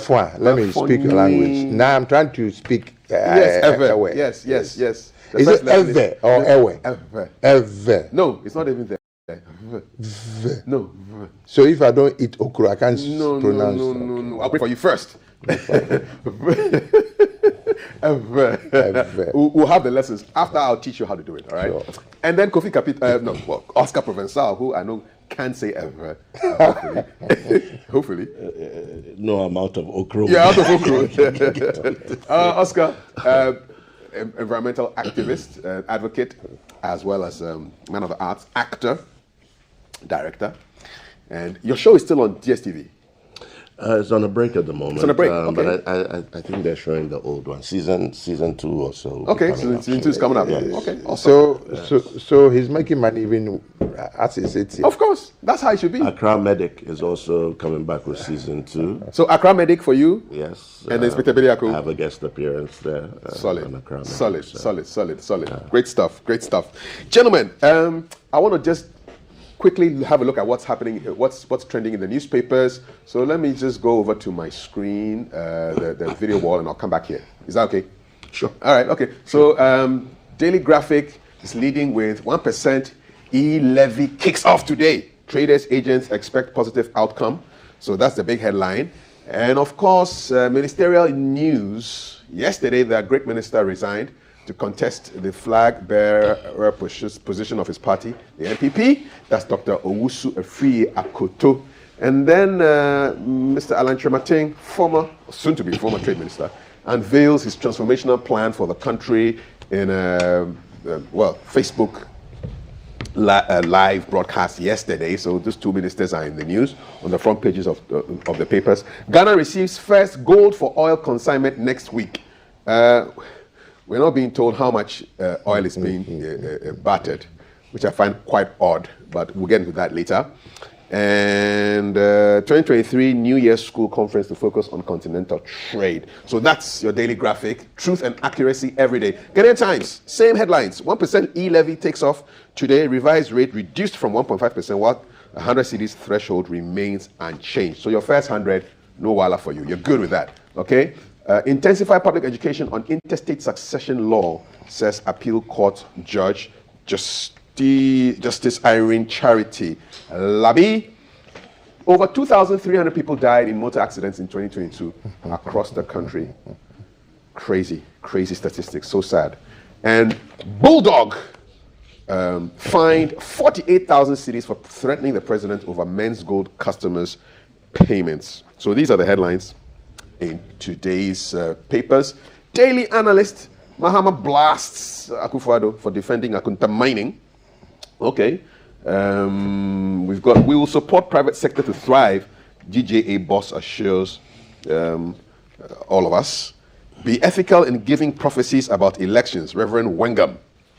F1. Let me speak your language. Now I'm trying to spek. Yes, ever. Yes. Is it ever or ever? Ever. No, it's not even there. No. So if I don't eat okra, I can't pronounce. No. I'll pray for you first. We'll have the lessons after. I'll teach you how to do it. All right. Sure. And then Kofi Oscar Provençal, who I know can't say ever. Hopefully. No amount of okra. Yeah, out of okra. Oscar, environmental activist, advocate, as well as man of the arts, actor, director. And your show is still on DSTV. It's on a break at the moment. It's on a break, okay. But I think they're showing the old one, season 2 or so. Okay, so season 2 is coming up. Yes. Okay, awesome. So he's making money even as he sits here. Of course, that's how it should be. Accra Medic is also coming back with season 2. So Accra Medic for you? Yes. And Inspector Bediako? I have a guest appearance there. Solid. On Accra Medic, Solid. Great stuff. Gentlemen, I want to just quickly have a look at what's happening, what's trending in the newspapers. So let me just go over to my screen, the video wall, and I'll come back here. Is that okay? Sure. All right, okay. So Daily Graphic is leading with 1% e-levy kicks off today. Traders, agents expect positive outcome. So that's the big headline. And of course, ministerial news. Yesterday, the great minister resigned to contest the flag bearer position of his party, the NPP. That's Dr. Owusu Efriye Akoto. And then Mr. Alan Trematin, soon-to-be former trade minister, unveils his transformational plan for the country in a Facebook live broadcast yesterday. So those two ministers are in the news on the front pages of the papers. Ghana receives first gold for oil consignment next week. We're not being told how much oil is being bartered, which I find quite odd, but we'll get into that later. And 2023 New Year's School Conference to focus on continental trade. So that's your Daily Graphic. Truth and accuracy every day. Ghanaian Times, same headlines. 1% e-levy takes off today. Revised rate reduced from 1.5%, while 100 cedis threshold remains unchanged. So your first 100, no wala for you. You're good with that, okay? Intensify public education on interstate succession law, says appeal court judge Justice Irene Charity Labi. Over 2,300 people died in motor accidents in 2022 across the country. Crazy statistics, so sad. And Bulldog fined 48,000 cedis for threatening the president over men's gold customers' payments. So these are the headlines in today's papers. Daily Analyst, Mahama blasts Akufo-Addo for defending Akunta mining. Okay. We've got, we will support private sector to thrive. GJA boss assures all of us. Be ethical in giving prophecies about elections. Reverend Wengam.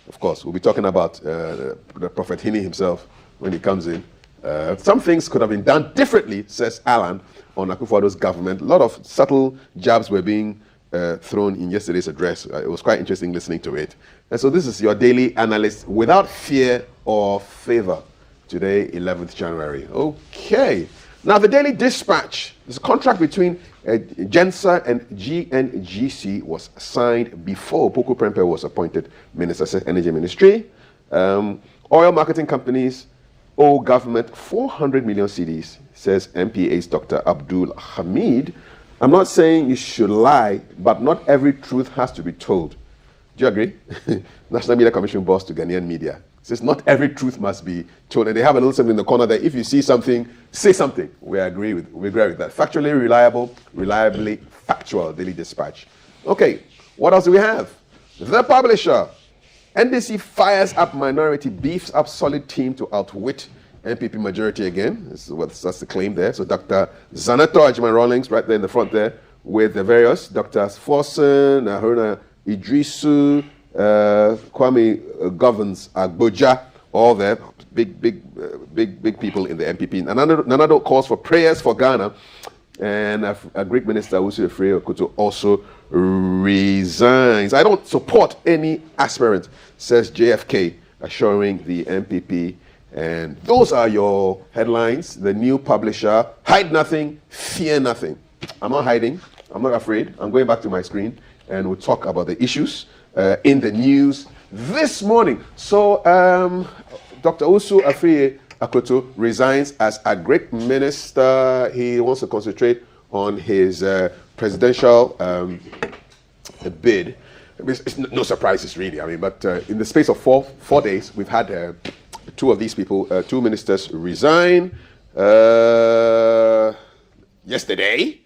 Of course, we'll be talking about the Prophet Hini himself when he comes in. Some things could have been done differently, says Alan, on Akufo-Addo's government. A lot of subtle jabs were being thrown in yesterday's address. It was quite interesting listening to it. And so this is your Daily Analyst without fear or favor. Today, 11th January. Okay. Now, the Daily Dispatch. This contract between GENSA and GNGC was signed before Poku Prempeh was appointed Minister of Energy Ministry. Oil marketing companies owe government 400 million cedis, says MPA's Dr. Abdul Hamid. I'm not saying you should lie, but not every truth has to be told. Do you agree? National Media Commission boss to Ghanaian media says not every truth must be told. And they have a little something in the corner that if you see something, say something. We agree with that. Factually reliable, reliably factual. Daily Dispatch. Okay, what else do we have? The Publisher. NDC fires up minority, beefs up solid team to outwit NPP majority again. That's the claim there. So Dr. Zanato Ajman Rawlings right there in the front there with the various Drs. Forson, Haruna Idrisu, Kwame Governs Agboja, all there, big people in the NPP. Another calls for prayers for Ghana, and a Greek minister, Owusu Efriye Akoto, also resigns. I don't support any aspirant, says JFK, assuring the NPP. And those are your headlines. The New Publisher: hide nothing, fear nothing. I'm not hiding. I'm not afraid. I'm going back to my screen and we'll talk about the issues in the news this morning. So, Dr. Usu Afriye Akoto resigns as a great minister. He wants to concentrate on his presidential bid. It's no surprises, really. I mean, but in the space of four days, we've had two of these people, two ministers, resign yesterday.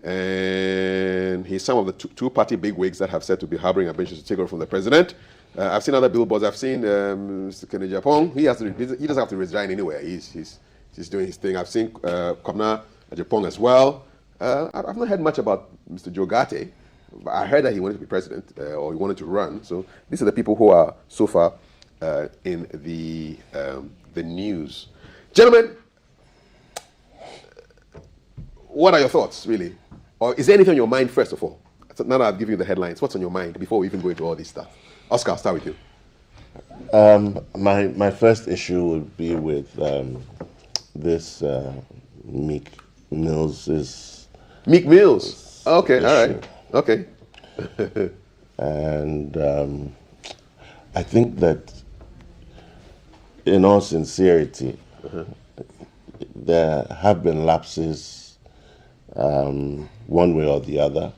And he's some of the two-party bigwigs that have said to be harboring ambitions to take over from the president. I've seen other billboards. I've seen Mr. Kennedy Japan. He doesn't have to resign anywhere. He's doing his thing. I've seen Kwabena Japan as well. I've not heard much about Mr. Joe Gate. I heard that he wanted to be president or he wanted to run. So these are the people who are so far in the news. Gentlemen, what are your thoughts, really? Or is there anything on your mind, first of all? So now that I've given you the headlines, what's on your mind before we even go into all this stuff? Oscar, I'll start with you. My first issue would be with this Meek Mills. Meek Mills? Okay, issue. All right. Okay. And I think that, in all sincerity, there have been lapses one way or the other.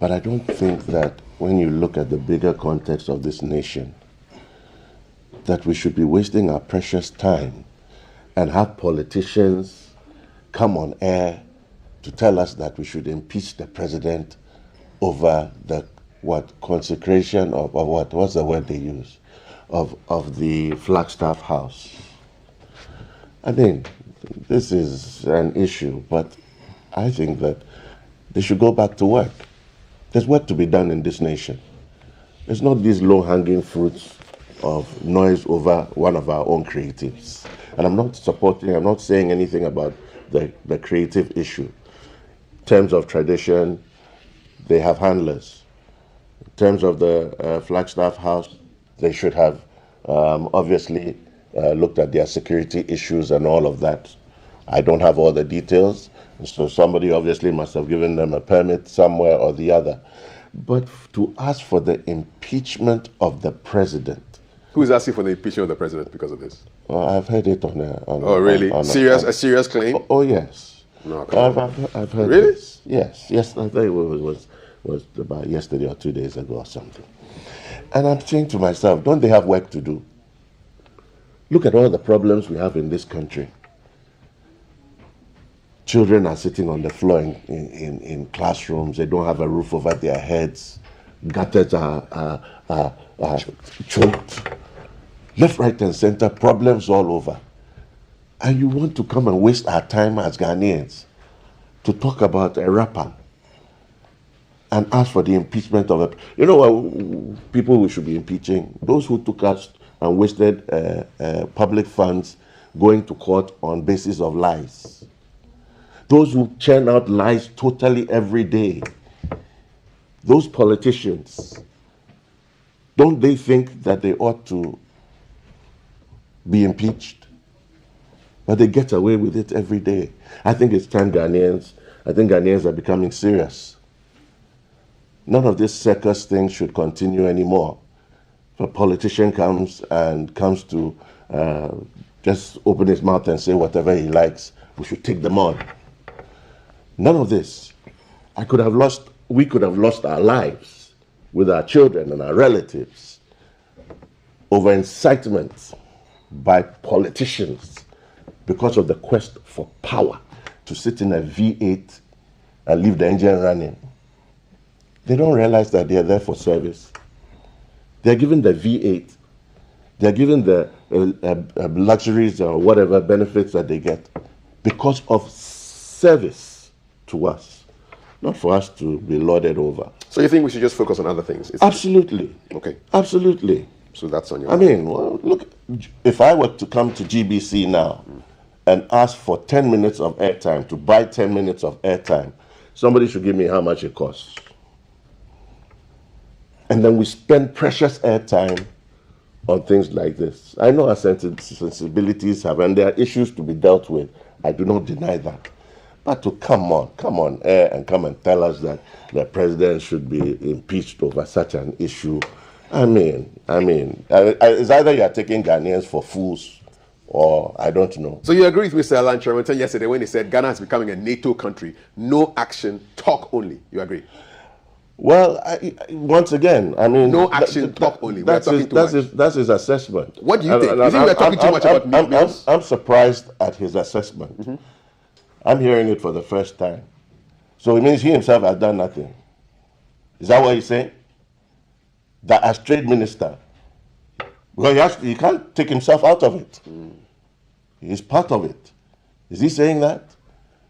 But I don't think that when you look at the bigger context of this nation, that we should be wasting our precious time and have politicians come on air to tell us that we should impeach the president over the consecration of what's the word they use, of the Flagstaff House. I mean, this is an issue, but I think that they should go back to work. There's work to be done in this nation. It's not these low-hanging fruits of noise over one of our own creatives. And I'm not saying anything about the creative issue. In terms of tradition, they have handlers. In terms of the Flagstaff House, they should have obviously looked at their security issues and all of that. I don't have all the details, so somebody obviously must have given them a permit somewhere or the other. But to ask for the impeachment of the president. Who is asking for the impeachment of the president because of this? I've heard it on a... really? A serious claim? Oh, yes. No, I've heard really? This. Yes, I think it was about yesterday or 2 days ago or something. And I'm saying to myself, don't they have work to do? Look at all the problems we have in this country. Children are sitting on the floor in classrooms. They don't have a roof over their heads. Gutters are choked. Left, right, and center, problems all over. And you want to come and waste our time as Ghanaians to talk about a rapper and ask for the impeachment of a... You know what people we should be impeaching? Those who took us and wasted public funds going to court on basis of lies. Those who churn out lies totally every day. Those politicians, don't they think that they ought to be impeached? But they get away with it every day. I think it's time Ghanaians are becoming serious. None of this circus thing should continue anymore. If a politician comes to just open his mouth and say whatever he likes, we should take them on. None of this. We could have lost our lives with our children and our relatives over incitement by politicians because of the quest for power to sit in a V8 and leave the engine running. They don't realize that they are there for service. They're given the V8. They're given the luxuries or whatever benefits that they get because of service to us, not for us to be lauded over. So you think we should just focus on other things? Absolutely. Okay. Absolutely. So that's on your mind. I mean, well, look, if I were to come to GBC now and ask for 10 minutes of airtime, to buy 10 minutes of airtime, somebody should give me how much it costs. And then we spend precious airtime on things like this. I know our sensibilities have, and there are issues to be dealt with. I do not deny that. But to come on air and come and tell us that the president should be impeached over such an issue, I mean, it's either you are taking Ghanaians for fools or I don't know. So you agree with Mr. Alan Shermanton yesterday when he said Ghana is becoming a NATO country, no action, talk only. You agree? Well, once again, I mean, no action, talk only. That's his assessment. What do you think? You think we're talking too much about meals? I'm surprised at his assessment. Mm-hmm. I'm hearing it for the first time. So it means he himself has done nothing. Is that what he's saying? That as trade minister, well, he can't take himself out of it. He's part of it. Is he saying that?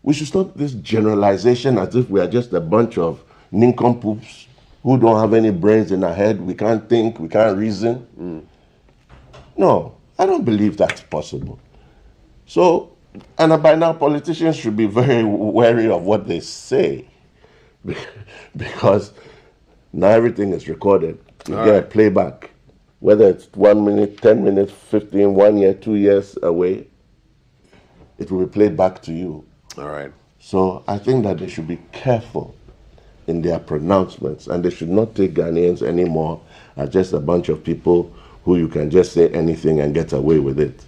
We should stop this generalization as if we are just a bunch of nincompoops who don't have any brains in our head. We can't think, we can't reason. No, I don't believe that's possible. So, and by now politicians should be very wary of what they say because now everything is recorded. You get a playback, whether it's 1 minute, 10 minutes, 15, 1 year, 2 years away, it will be played back to you. All right. So I think that they should be careful in their pronouncements, and they should not take Ghanaians anymore as just a bunch of people who you can just say anything and get away with it.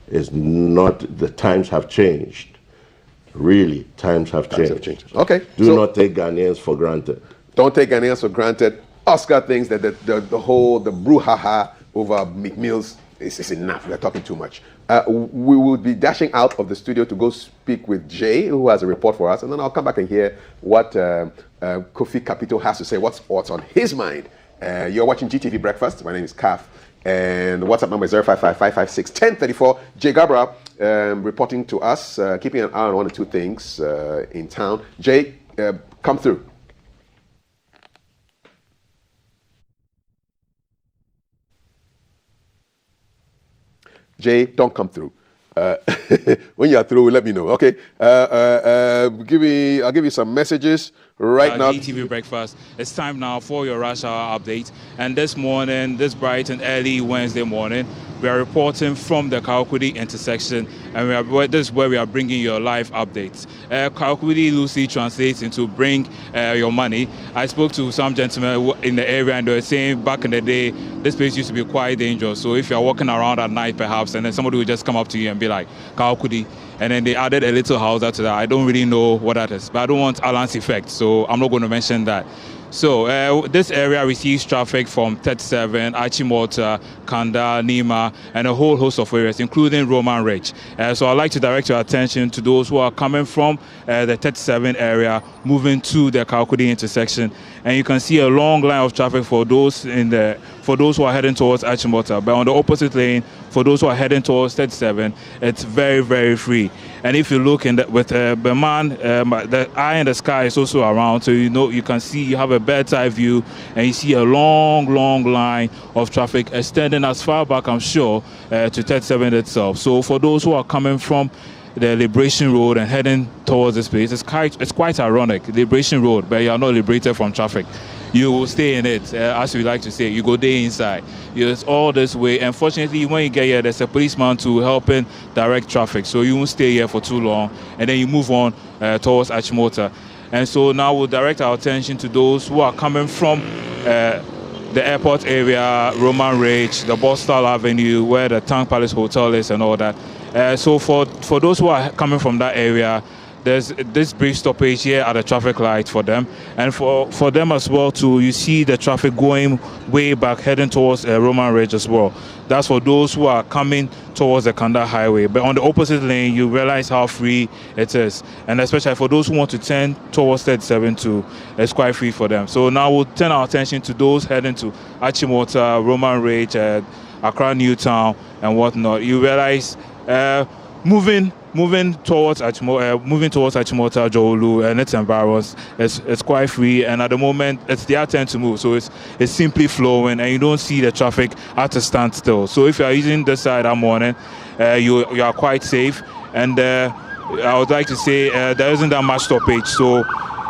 It's not, the times have changed. Really, times have changed. Okay. Do not take Ghanaians for granted. Don't take Ghanaians for granted. Oscar thinks that the brouhaha over McMills is enough. We're talking too much. We will be dashing out of the studio to go speak with Jay, who has a report for us, and then I'll come back and hear what Kofi Capito has to say, what's on his mind. You're watching GTV Breakfast. My name is Kaf, and the WhatsApp number is 055-556-1034. Jay Gabra reporting to us, keeping an eye on one or two things in town. Jay, come through. Jay, don't come through. When you're through, let me know. Okay. I'll give you some messages right now. GTV Breakfast. It's time now for your rush hour update. And this morning, this bright and early Wednesday morning, we are reporting from the Kaukudi intersection, and this is where we are bringing your live updates. Kaukudi loosely translates into bring your money. I spoke to some gentlemen in the area, and they were saying back in the day, this place used to be quite dangerous. So if you're walking around at night, perhaps, and then somebody will just come up to you and be like, Kaukudi, and then they added a little house after that. I don't really know what that is, but I don't want Alan's effect, so I'm not going to mention that. So this area receives traffic from 37, Achimota, Kanda, Nima, and a whole host of areas, including Roman Ridge. So I'd like to direct your attention to those who are coming from the 37 area, moving to the Kaukudi intersection. And you can see a long line of traffic for those who are heading towards Achimota. But on the opposite lane, for those who are heading towards 37, it's very, very free. And if you look with Berman, the eye in the sky is also around, so you can see, you have a bird's eye view, and you see a long, long line of traffic extending as far back, I'm sure, to 37 itself. So for those who are coming from the Liberation Road and heading towards this place, it's quite ironic, Liberation Road, but you are not liberated from traffic. You will stay in it, as we like to say. You go there inside. It's all this way. Unfortunately, when you get here, there's a policeman to help in direct traffic. So you won't stay here for too long. And then you move on towards Achimota. And so now we'll direct our attention to those who are coming from the airport area, Roman Ridge, the Bostal Avenue, where the Tank Palace Hotel is and all that. So for those who are coming from that area, there's this brief stoppage here at the traffic light for them, and for them as well too. You see the traffic going way back, heading towards Roman Ridge as well. That's for those who are coming towards the Kanda Highway. But on the opposite lane, you realize how free it is, and especially for those who want to turn towards 37 too, it's quite free for them. So now we'll turn our attention to those heading to Achimota, Roman Ridge, Accra Newtown, and whatnot. You realize moving towards Achimota, Jolu, and its environs, it's quite free, and at the moment it's their turn to move, so it's simply flowing, and you don't see the traffic at a standstill. So if you are using this side that morning, you are quite safe, and I would like to say there isn't that much stoppage, so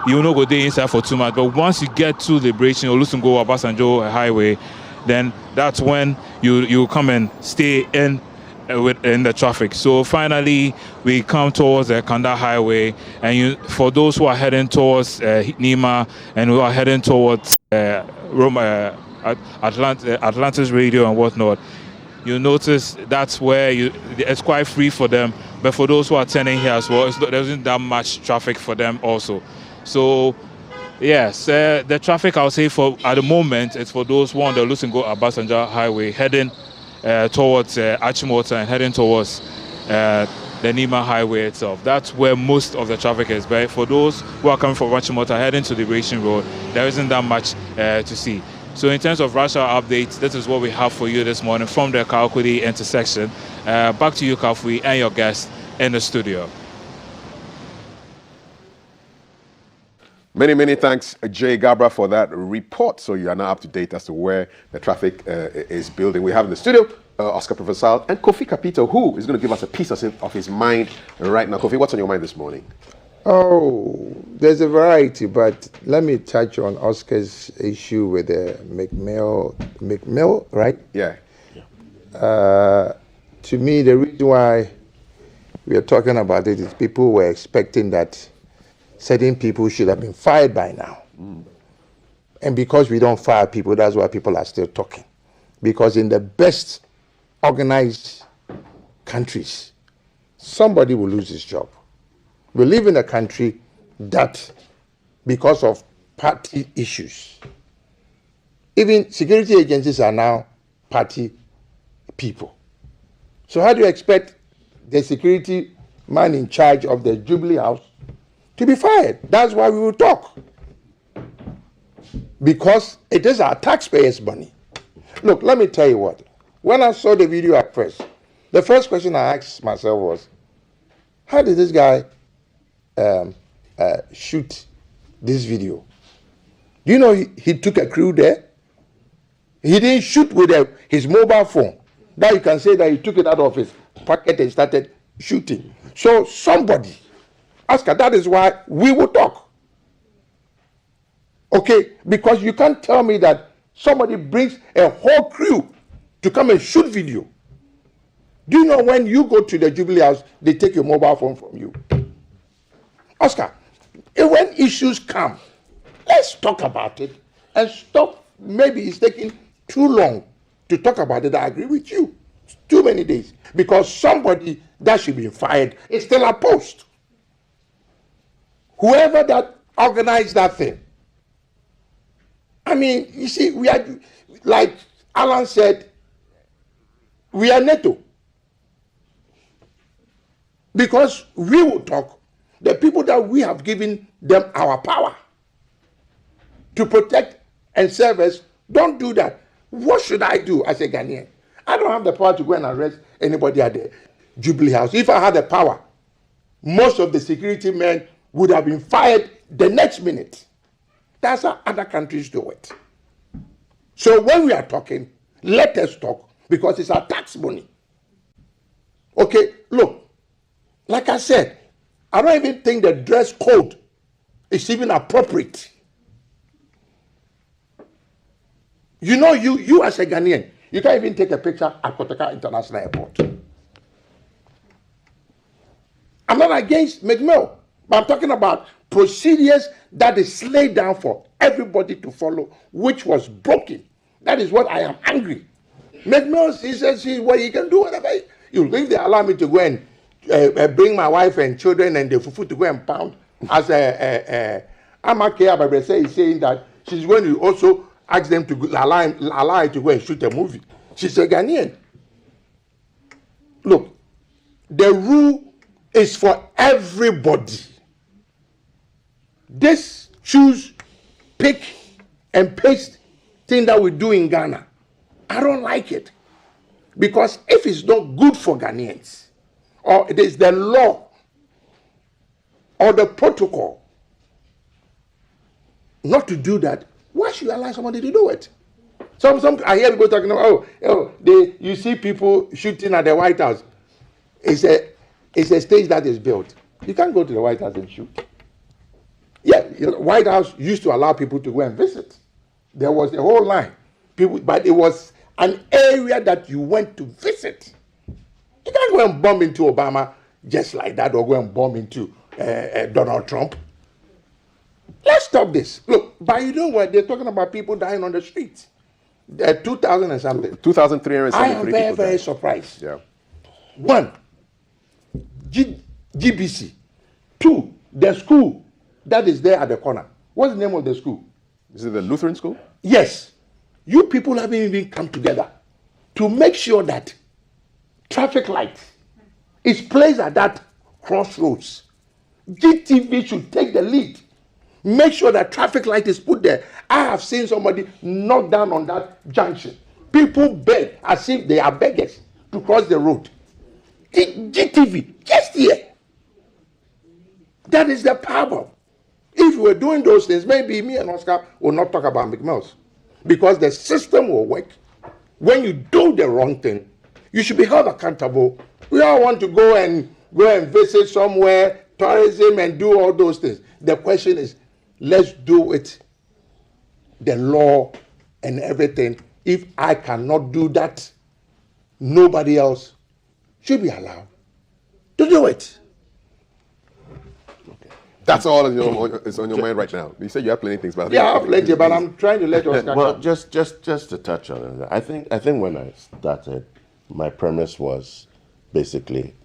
you will not go there inside for too much. But once you get to Liberation or Lusungo or Obasanjo Highway, then that's when you come and stay in in the traffic. So finally, we come towards the Kanda Highway, and for those who are heading towards Nima and who are heading towards Atlantis Radio and whatnot, you notice that's where it's quite free for them. But for those who are turning here as well, there isn't that much traffic for them also. So yes, the traffic, I'll say, for at the moment, it's for those who are on the Lusingo Abasanjo Highway heading towards Achimota and heading towards the Nima Highway itself. That's where most of the traffic is. But for those who are coming from Achimota heading to the Liberation Road, there isn't that much to see. So in terms of rush hour updates, this is what we have for you this morning from the Kalkudi intersection. Back to you, Kafui, and your guest in the studio. Many thanks, Jay Gabra, for that report. So you are now up to date as to where the traffic is building. We have in the studio Oscar Professor and Kofi Kapito, who is going to give us a piece of his mind right now. Kofi, what's on your mind this morning? Oh, there's a variety, but let me touch on Oscar's issue with the McMill, right? Yeah. To me, the reason why we are talking about it is people were expecting that certain people should have been fired by now. And because we don't fire people, that's why people are still talking. Because in the best organized countries, somebody will lose his job. We live in a country that, because of party issues, even security agencies are now party people. So how do you expect the security man in charge of the Jubilee House to be fired? That's why we will talk. Because it is our taxpayers' money. Look, let me tell you what. When I saw the video at first, the first question I asked myself was, how did this guy shoot this video? Do you know he took a crew there? He didn't shoot with his mobile phone. Now you can say that he took it out of his pocket and started shooting. So somebody, Oscar, that is why we will talk. Okay, because you can't tell me that somebody brings a whole crew to come and shoot video. Do you know when you go to the Jubilee House, they take your mobile phone from you? Oscar, when issues come, let's talk about it and stop. Maybe it's taking too long to talk about it. I agree with you. It's too many days. Because somebody that should be fired is still at post. Whoever that organized that thing. I mean, you see, we are, like Alan said, we are NATO. Because we will talk. The people that we have given them our power to protect and serve us, don't do that. What should I do as a Ghanaian? I don't have the power to go and arrest anybody at the Jubilee House. If I had the power, most of the security men would have been fired the next minute. That's how other countries do it. So when we are talking, let us talk, because it's our tax money. Okay, look, like I said, I don't even think the dress code is even appropriate. You know, you as a Ghanaian, you can't even take a picture at Kotoka International Airport. I'm not against McMill, but I'm talking about procedures that is laid down for everybody to follow, which was broken. That is what I am angry. McMill, he says, well, you can do whatever. You think they allow me to go and bring my wife and children and the fufu to go and pound? As Amake Ababese is saying that she's going to also ask them to allow her to go and shoot a movie. She's a Ghanaian. Look, the rule is for everybody. This choose, pick, and paste thing that we do in Ghana, I don't like it. Because if it's not good for Ghanaians, or it is the law, or the protocol, not to do that, why should you allow somebody to do it? I hear people talking about, you see people shooting at the White House. It's a stage that is built. You can't go to the White House and shoot. Yeah, the White House used to allow people to go and visit. There was a whole line. But it was an area that you went to visit. You can't go and bomb into Obama just like that or go and bomb into Donald Trump. Let's stop this. Look, but you know what? They're talking about people dying on the streets. 2,000 and something. 2,373 I am very, people very died. surprised. Yeah. One, GBC. Two, the school that is there at the corner. What's the name of the school? Is it the Lutheran school? Yes. You people haven't even come together to make sure that traffic light is placed at that crossroads. GTV should take the lead. Make sure that traffic light is put there. I have seen somebody knock down on that junction. People beg as if they are beggars to cross the road. GTV, just here. That is the problem. If we're doing those things, maybe me and Oscar will not talk about McMills. Because the system will work. When you do the wrong thing, you should be held accountable. We all want to go and visit somewhere, tourism, and do all those things. The question is, let's do it. The law and everything. If I cannot do that, nobody else should be allowed to do it. That's all is on your mind right now. You said you have plenty of things, but Yeah, I have plenty, but I'm trying to let Oscar Well, come. just to touch on it, I think when I started, my premise was basically,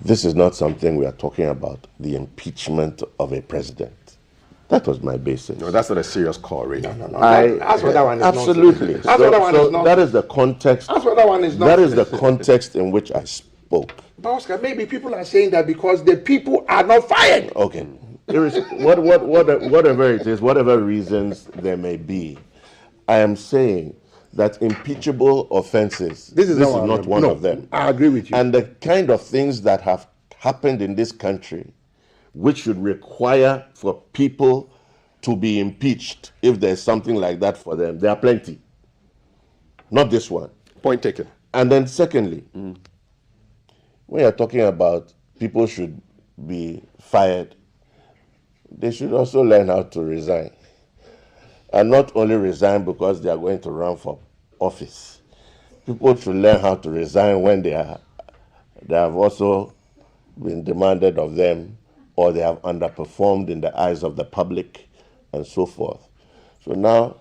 this is not something we are talking about, the impeachment of a president. That was my basis. No, that's not a serious call, really. No. That's what that one is. Absolutely. Nonsense. That's what that one is. Nonsense. That is the context. That's what that one is. That is the nonsense. context in which I spoke. But Oscar, maybe people are saying that because the people are not fired. Okay. Whatever it is, whatever reasons there may be, I am saying that impeachable offenses, this is not one of them. I agree with you. And the kind of things that have happened in this country, which should require for people to be impeached if there's something like that for them, there are plenty. Not this one. Point taken. And then secondly, when you're talking about people should be fired, they should also learn how to resign. And not only resign because they are going to run for office. People should learn how to resign when they have also been demanded of them, or they have underperformed in the eyes of the public, and so forth. So now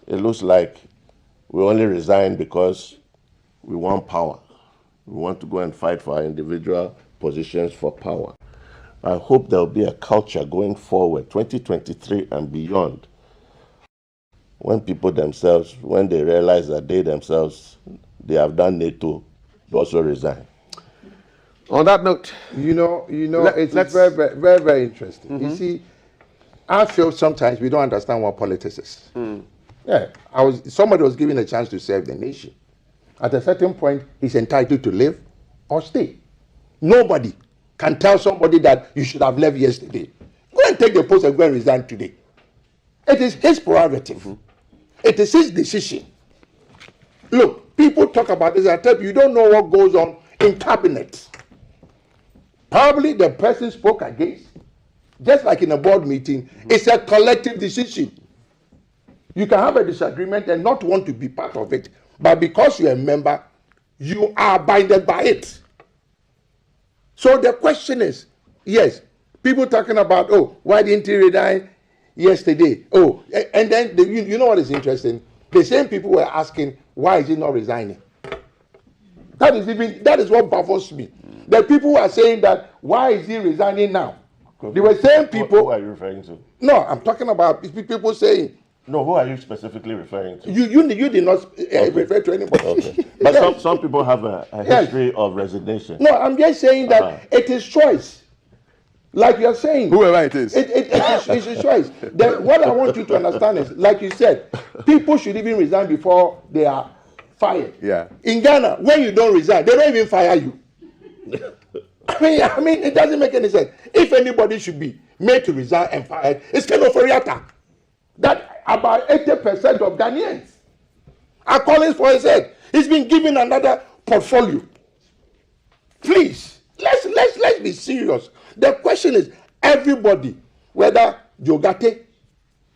it looks like we only resign because we want power. We want to go and fight for our individual positions for power. I hope there will be a culture going forward, 2023 and beyond, when people themselves, when they realize that they themselves, they have done NATO, to also resign. On that note, It's very, very, very, very interesting. You see, I feel sometimes we don't understand what politics is. Yeah, somebody was given a chance to serve the nation. At a certain point, he's entitled to live or stay. Nobody can tell somebody that you should have left yesterday. Go and take the post and go and resign today. It is his prerogative. It is his decision. Look, people talk about this. I tell you, you don't know what goes on in cabinet. Probably the person spoke against, just like in a board meeting, it's a collective decision. You can have a disagreement and not want to be part of it, but because you're a member, you are binded by it. So the question is, yes, people talking about, oh, why didn't he resign yesterday? Oh, and then you know what is interesting? The same people were asking, why is he not resigning? That is what baffles me. The people who are saying that, why is he resigning now? They were saying people. Who are you referring to? No, I'm talking about people saying. No, who are you specifically referring to? You did not refer to anybody. Okay. But Yes. some people have a Yes. history of resignation. No, I'm just saying that it is choice. Like you're saying. whoever it is. It's a choice. Then what I want you to understand is, like you said, people should even resign before they are fired. Yeah. In Ghana, when you don't resign, they don't even fire you. I mean, it doesn't make any sense. If anybody should be made to resign and fired, it's Ken Oforiatta. That about 80% of Ghanaians are calling for his head. He's been given another portfolio. Please, let's be serious. The question is, everybody, whether Jogate,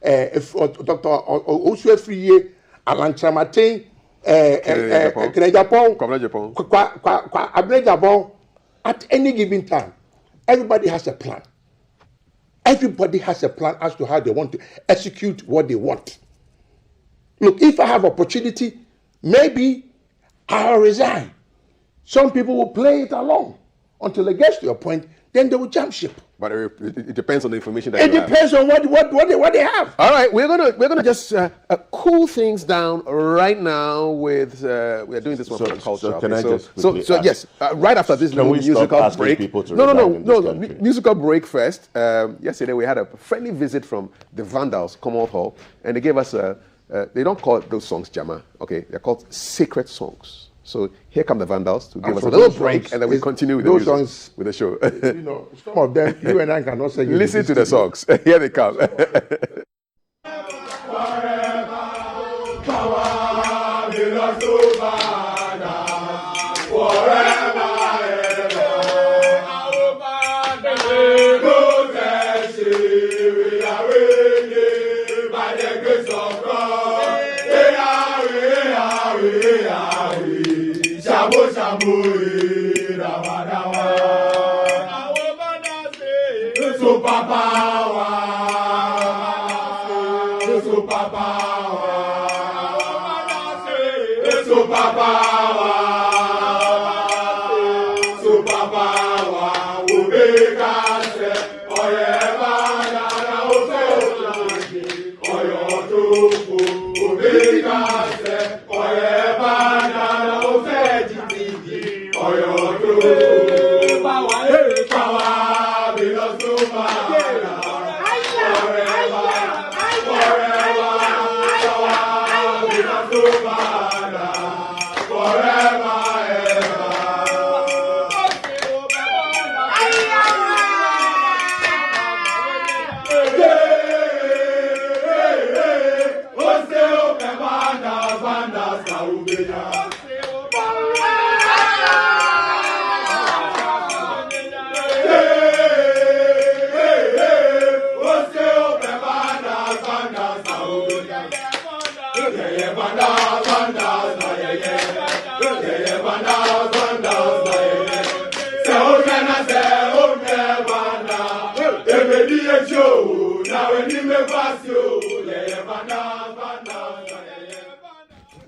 Dr. Osue Friye, Alan Chamatin, Japan, Kwabena Japan. Abner Japan, at any given time, everybody has a plan. Everybody has a plan as to how they want to execute what they want. Look, if I have opportunity, maybe I'll resign. Some people will play it along until it gets to a point, then they will jump ship. But it depends on the information that It you have. depends on what they have. All right, we're gonna just cool things down right now with we are doing this one for the culture. So can I just so quickly ask, yes, right after this can we stop musical asking break. people to No, resign in this country? musical break first. Yesterday we had a friendly visit from the Vandals, Commonwealth Hall, and they gave us they don't call those songs Jama, okay? They're called sacred songs. So here come the Vandals to give us a little break, and then we continue with those the music, songs with the show. You know, some of them you and I cannot say. Listen to the songs. Here they come.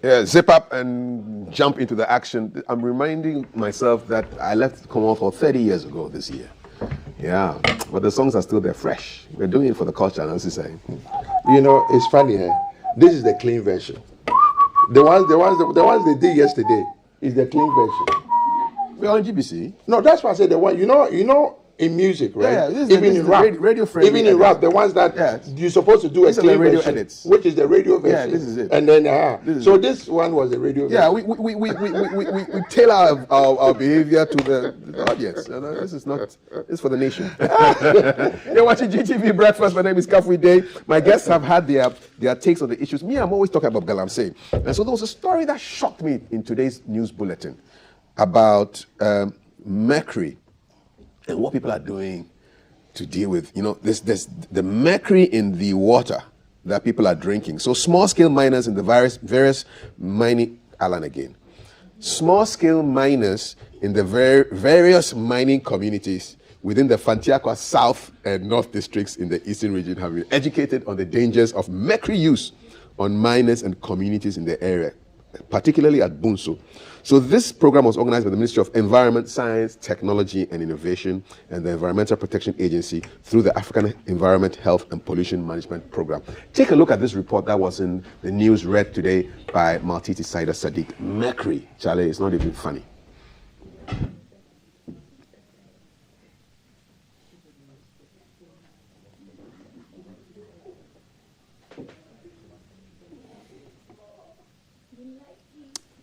Yeah, zip up and jump into the action. I'm reminding myself that I left Commonwealth for 30 years ago this year. Yeah, but the songs are still there fresh. We're doing it for the culture, as you say. You know, it's funny, eh? This is the clean version. The ones they did yesterday is the clean version. We're on GBC. No, that's why I said the one. You know, in music, right? Yeah, this even is in the rap, radio-friendly even in edits. rap, the ones that you're supposed to do a These are the clean radio version, edits. which is the radio version. Yeah, this is it. And then, This one was the radio Yeah, version. we tailor our behavior to the audience. This is not. This is for the nation. You're watching GTV Breakfast. My name is Kafui Day. My guests have had their takes on the issues. Me, I'm always talking about Galamsey. And so there was a story that shocked me in today's news bulletin about mercury and what people are doing to deal with, this the mercury in the water that people are drinking. So small-scale miners in the various mining, Alan again, small-scale miners in the various mining communities within the Fantiakwa South and North districts in the Eastern region have been educated on the dangers of mercury use on miners and communities in the area, particularly at Bunso. So this program was organized by the Ministry of Environment, Science, Technology and Innovation and the Environmental Protection Agency through the African Environment, Health and Pollution Management Program. Take a look at this report that was in the news read today by Maltiti Saida Sadiq. Mercury, Charlie, it's not even funny.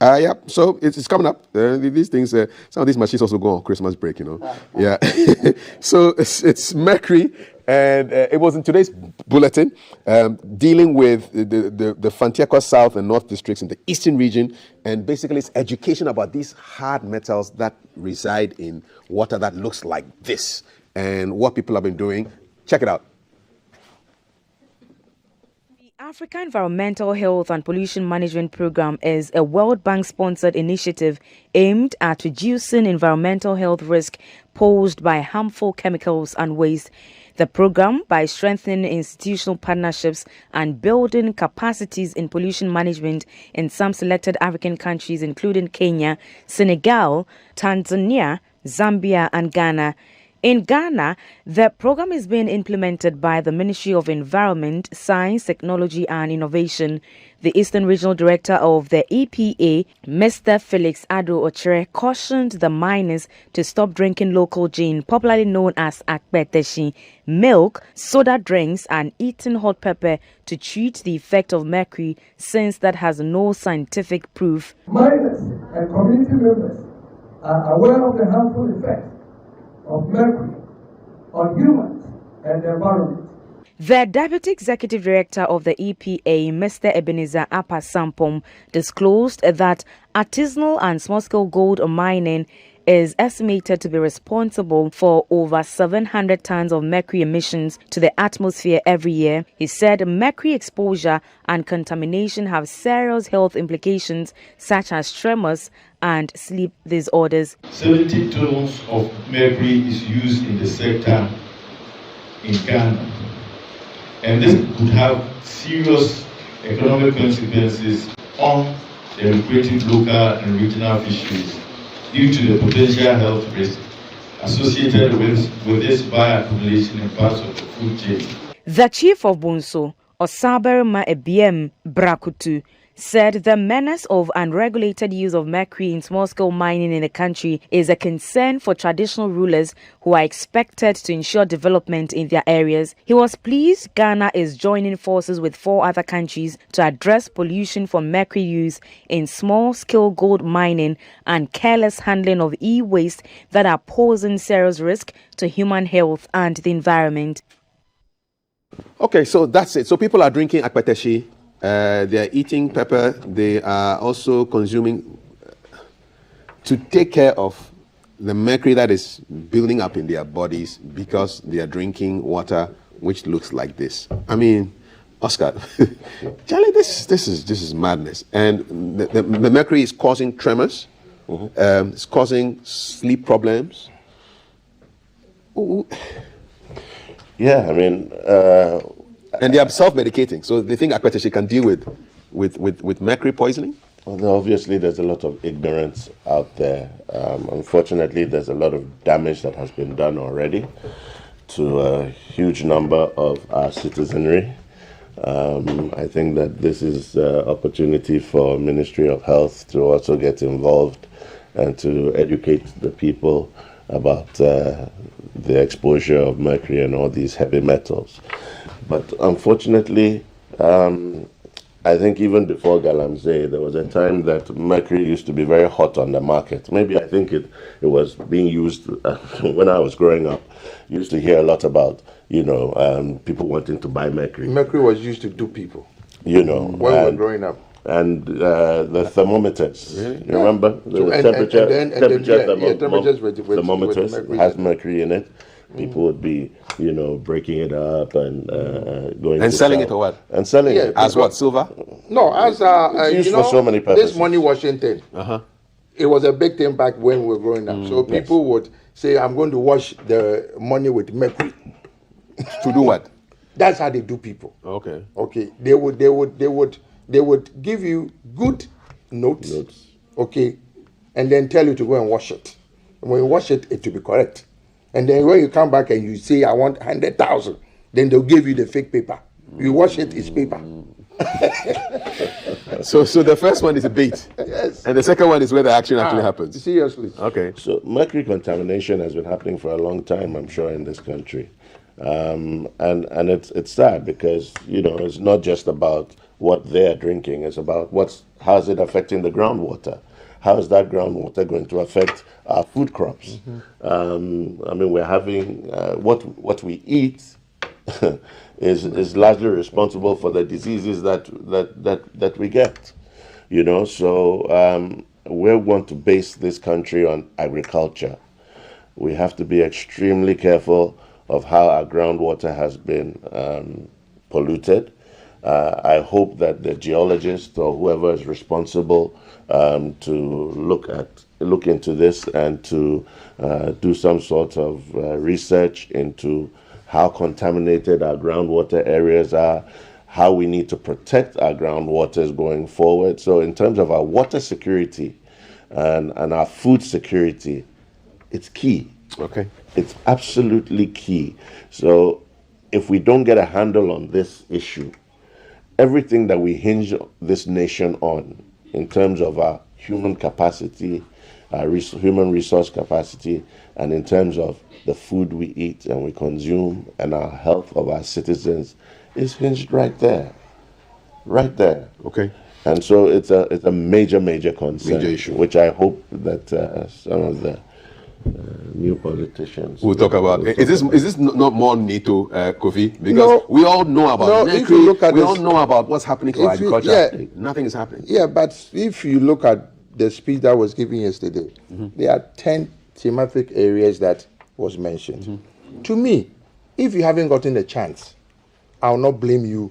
Yeah, so it's coming up. These things, some of these machines also go on Christmas break, Yeah. So it's mercury, and it was in today's bulletin dealing with the Fantiakwa South and North districts in the Eastern region, and basically it's education about these hard metals that reside in water that looks like this, and what people have been doing. Check it out. Africa Environmental Health and Pollution Management Program is a World Bank-sponsored initiative aimed at reducing environmental health risk posed by harmful chemicals and waste. The program, by strengthening institutional partnerships and building capacities in pollution management in some selected African countries, including Kenya, Senegal, Tanzania, Zambia, and Ghana. In Ghana, the program is being implemented by the Ministry of Environment, Science, Technology and Innovation. The Eastern Regional Director of the EPA, Mr. Felix Ado Ochere, cautioned the miners to stop drinking local gin, popularly known as akpeteshi, milk, soda drinks and eating hot pepper to treat the effect of mercury, since that has no scientific proof. Miners and community members are aware of the harmful effects of mercury on humans and the environment. The Deputy Executive Director of the EPA, Mr. Ebenezer Apa Sampom, disclosed that artisanal and small-scale gold mining is estimated to be responsible for over 700 tons of mercury emissions to the atmosphere every year. He said mercury exposure and contamination have serious health implications such as tremors and sleep disorders. 70 tons of mercury is used in the sector in Ghana, and this could have serious economic consequences on the lucrative local and regional fisheries due to the potential health risk associated with this bioaccumulation in parts of the food chain. The chief of Bunso, Osaberima Ebiem Brakutu, said the menace of unregulated use of mercury in small-scale mining in the country is a concern for traditional rulers who are expected to ensure development in their areas. He was pleased Ghana is joining forces with 4 other countries to address pollution from mercury use in small-scale gold mining and careless handling of e-waste that are posing serious risk to human health and the environment. Okay, so that's it. So people are drinking akpeteshi. They are eating pepper. They are also consuming to take care of the mercury that is building up in their bodies because they are drinking water which looks like this. I mean, Oscar, Charlie, this is madness. And the mercury is causing tremors. It's causing sleep problems. Ooh. Yeah, I mean, and they are self-medicating, so they think akpeteshi can deal with mercury poisoning. well, obviously, there's a lot of ignorance out there. Unfortunately, there's a lot of damage that has been done already to a huge number of our citizenry. I think that this is an opportunity for Ministry of Health to also get involved and to educate the people about the exposure of mercury and all these heavy metals. But unfortunately, I think even before Galamsey, there was a time that mercury used to be very hot on the market. Maybe I think it was being used when I was growing up. You used to hear a lot about, people wanting to buy mercury. Mercury was used to do people. When we were growing up. And the thermometers, Really? you remember? The temperatures thermometers mercury. has mercury in it. People would be, breaking it up and going And to selling sell. it or what? And selling Yeah, it. As what, silver? No, as It's used for so many purposes. this money washing thing. It was a big thing back when we were growing up. So people would say, "I'm going to wash the money with mercury." To do what? That's how they do people. Okay. Okay, they would give you good notes. Okay, and then tell you to go and wash it. And when you wash it, it will be correct. And then when you come back and you say, "I want 100,000," then they'll give you the fake paper. You wash it, it's paper. So the first one is a bait. Yes. And the second one is where the action actually happens. Seriously. Okay. So mercury contamination has been happening for a long time, I'm sure, in this country. And it's sad because, it's not just about what they're drinking, it's about how's it affecting the groundwater. How is that groundwater going to affect our food crops? We're having what we eat is largely responsible for the diseases that we get. So we want to base this country on agriculture. We have to be extremely careful of how our groundwater has been polluted. I hope that the geologist or whoever is responsible to look into this and to do some sort of research into how contaminated our groundwater areas are, how we need to protect our groundwaters going forward. So in terms of our water security and our food security, it's key. Okay. It's absolutely key. So if we don't get a handle on this issue, everything that we hinge this nation on in terms of our human capacity, our human resource capacity, and in terms of the food we eat and we consume and our health of our citizens is hinged right there. Right there. Okay. And so it's a major concern, Major issue. which I hope that some of the new politicians We'll talk about. Is this not more NATO, Kofi? Because No. we all know about No, if you look at we this- all know about what's happening to If you- agriculture. yeah. Nothing is happening. Yeah, but if you look at the speech that was given yesterday, there are 10 thematic areas that was mentioned. To me, if you haven't gotten a chance, I will not blame you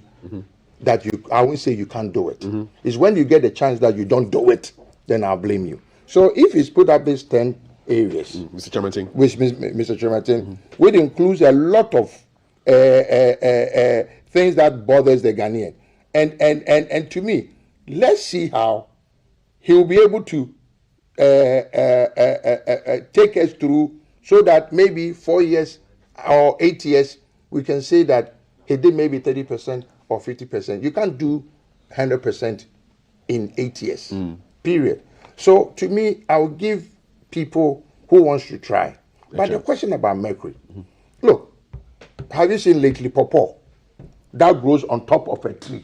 that I won't say you can't do it. It's when you get a chance that you don't do it, then I'll blame you. So if he's put up these 10 areas, Mr. Chairman, which Mr. Chairman, which includes a lot of things that bothers the Ghanaian. And to me, let's see how he will be able to take us through so that maybe 4 years or 8 years, we can say that he did maybe 30% or 50%. You can't do 100% in 8 years, period. So to me, I will give people who wants to try. But the question about mercury, look, have you seen lately pawpaw that grows on top of a tree?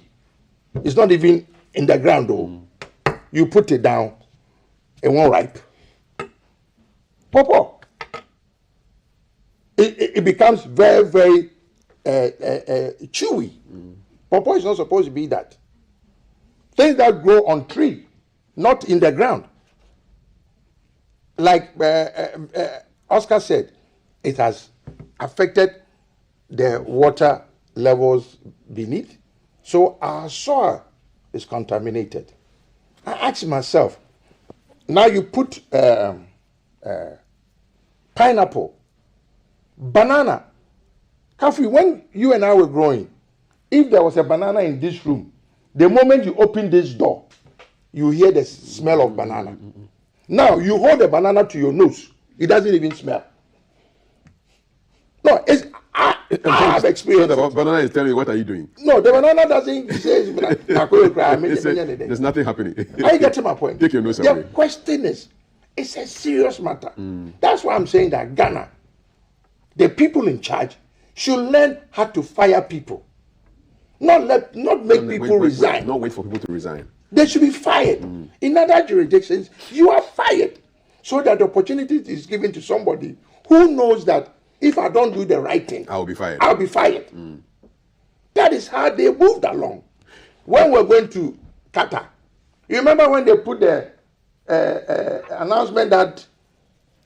It's not even in the ground though. You put it down, it won't ripe. Pawpaw. It becomes very, very chewy. Pawpaw is not supposed to be that. Things that grow on tree, not in the ground. Like Oscar said, it has affected the water levels beneath. So our soil is contaminated. I ask myself, now you put pineapple, banana. Kafi, when you and I were growing, if there was a banana in this room, the moment you open this door, you hear the smell of banana. Now you hold the banana to your nose, it doesn't even smell. No, I have experienced. The banana is telling you, what are you doing? No, the banana doesn't say. There's nothing happening. Are you getting my point? Take your nose The away. question is, it's a serious matter. That's why I'm saying that Ghana, the people in charge, should learn how to fire people. Not make people resign. Not wait for people to resign. They should be fired. In other jurisdictions, you are fired. So that the opportunity is given to somebody who knows that if I don't do the right thing, I will be fired. I'll be fired. That is how they moved along. When we're going to Qatar, you remember when they put the announcement that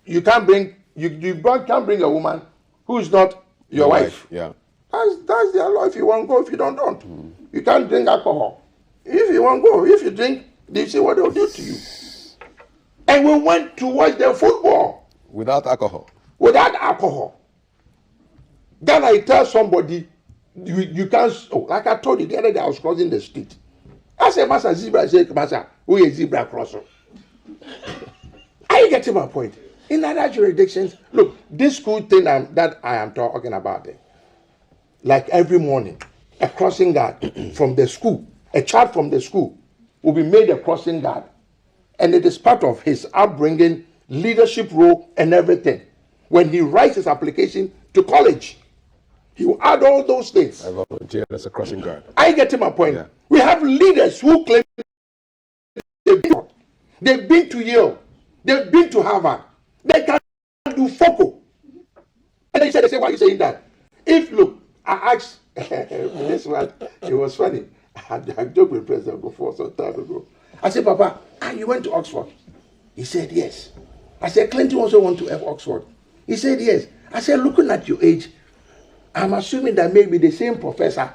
you can't bring a woman who is not your wife. Yeah. That's their law. If you want to go, if you don't. You can't drink alcohol. If you want to go, if you drink, they say what they'll do to you. And we went to watch the football Without alcohol. without alcohol. Then I tell somebody, you can't. Oh, like I told you the other day, I was crossing the street. I said, Master Zebra, I said, Master, who is zebra crosser? Are you getting my point? In other jurisdictions, look, this school thing that I am talking about, like every morning, a crossing guard from the school, a child from the school will be made a crossing guard. And it is part of his upbringing, leadership role, and everything. When he writes his application to college, he will add all those things. I volunteer as a crossing guard. Are you getting my point? Yeah. We have leaders who claim they've been to Yale, they've been to Harvard, they can do FOCO. And they say, why are you saying that? Look, I asked this one, it was funny. I joked with President before some time ago. I said, Papa, you went to Oxford? He said, yes. I said, Clinton also went to Oxford? He said, yes. I said, looking at your age, I'm assuming that maybe the same professor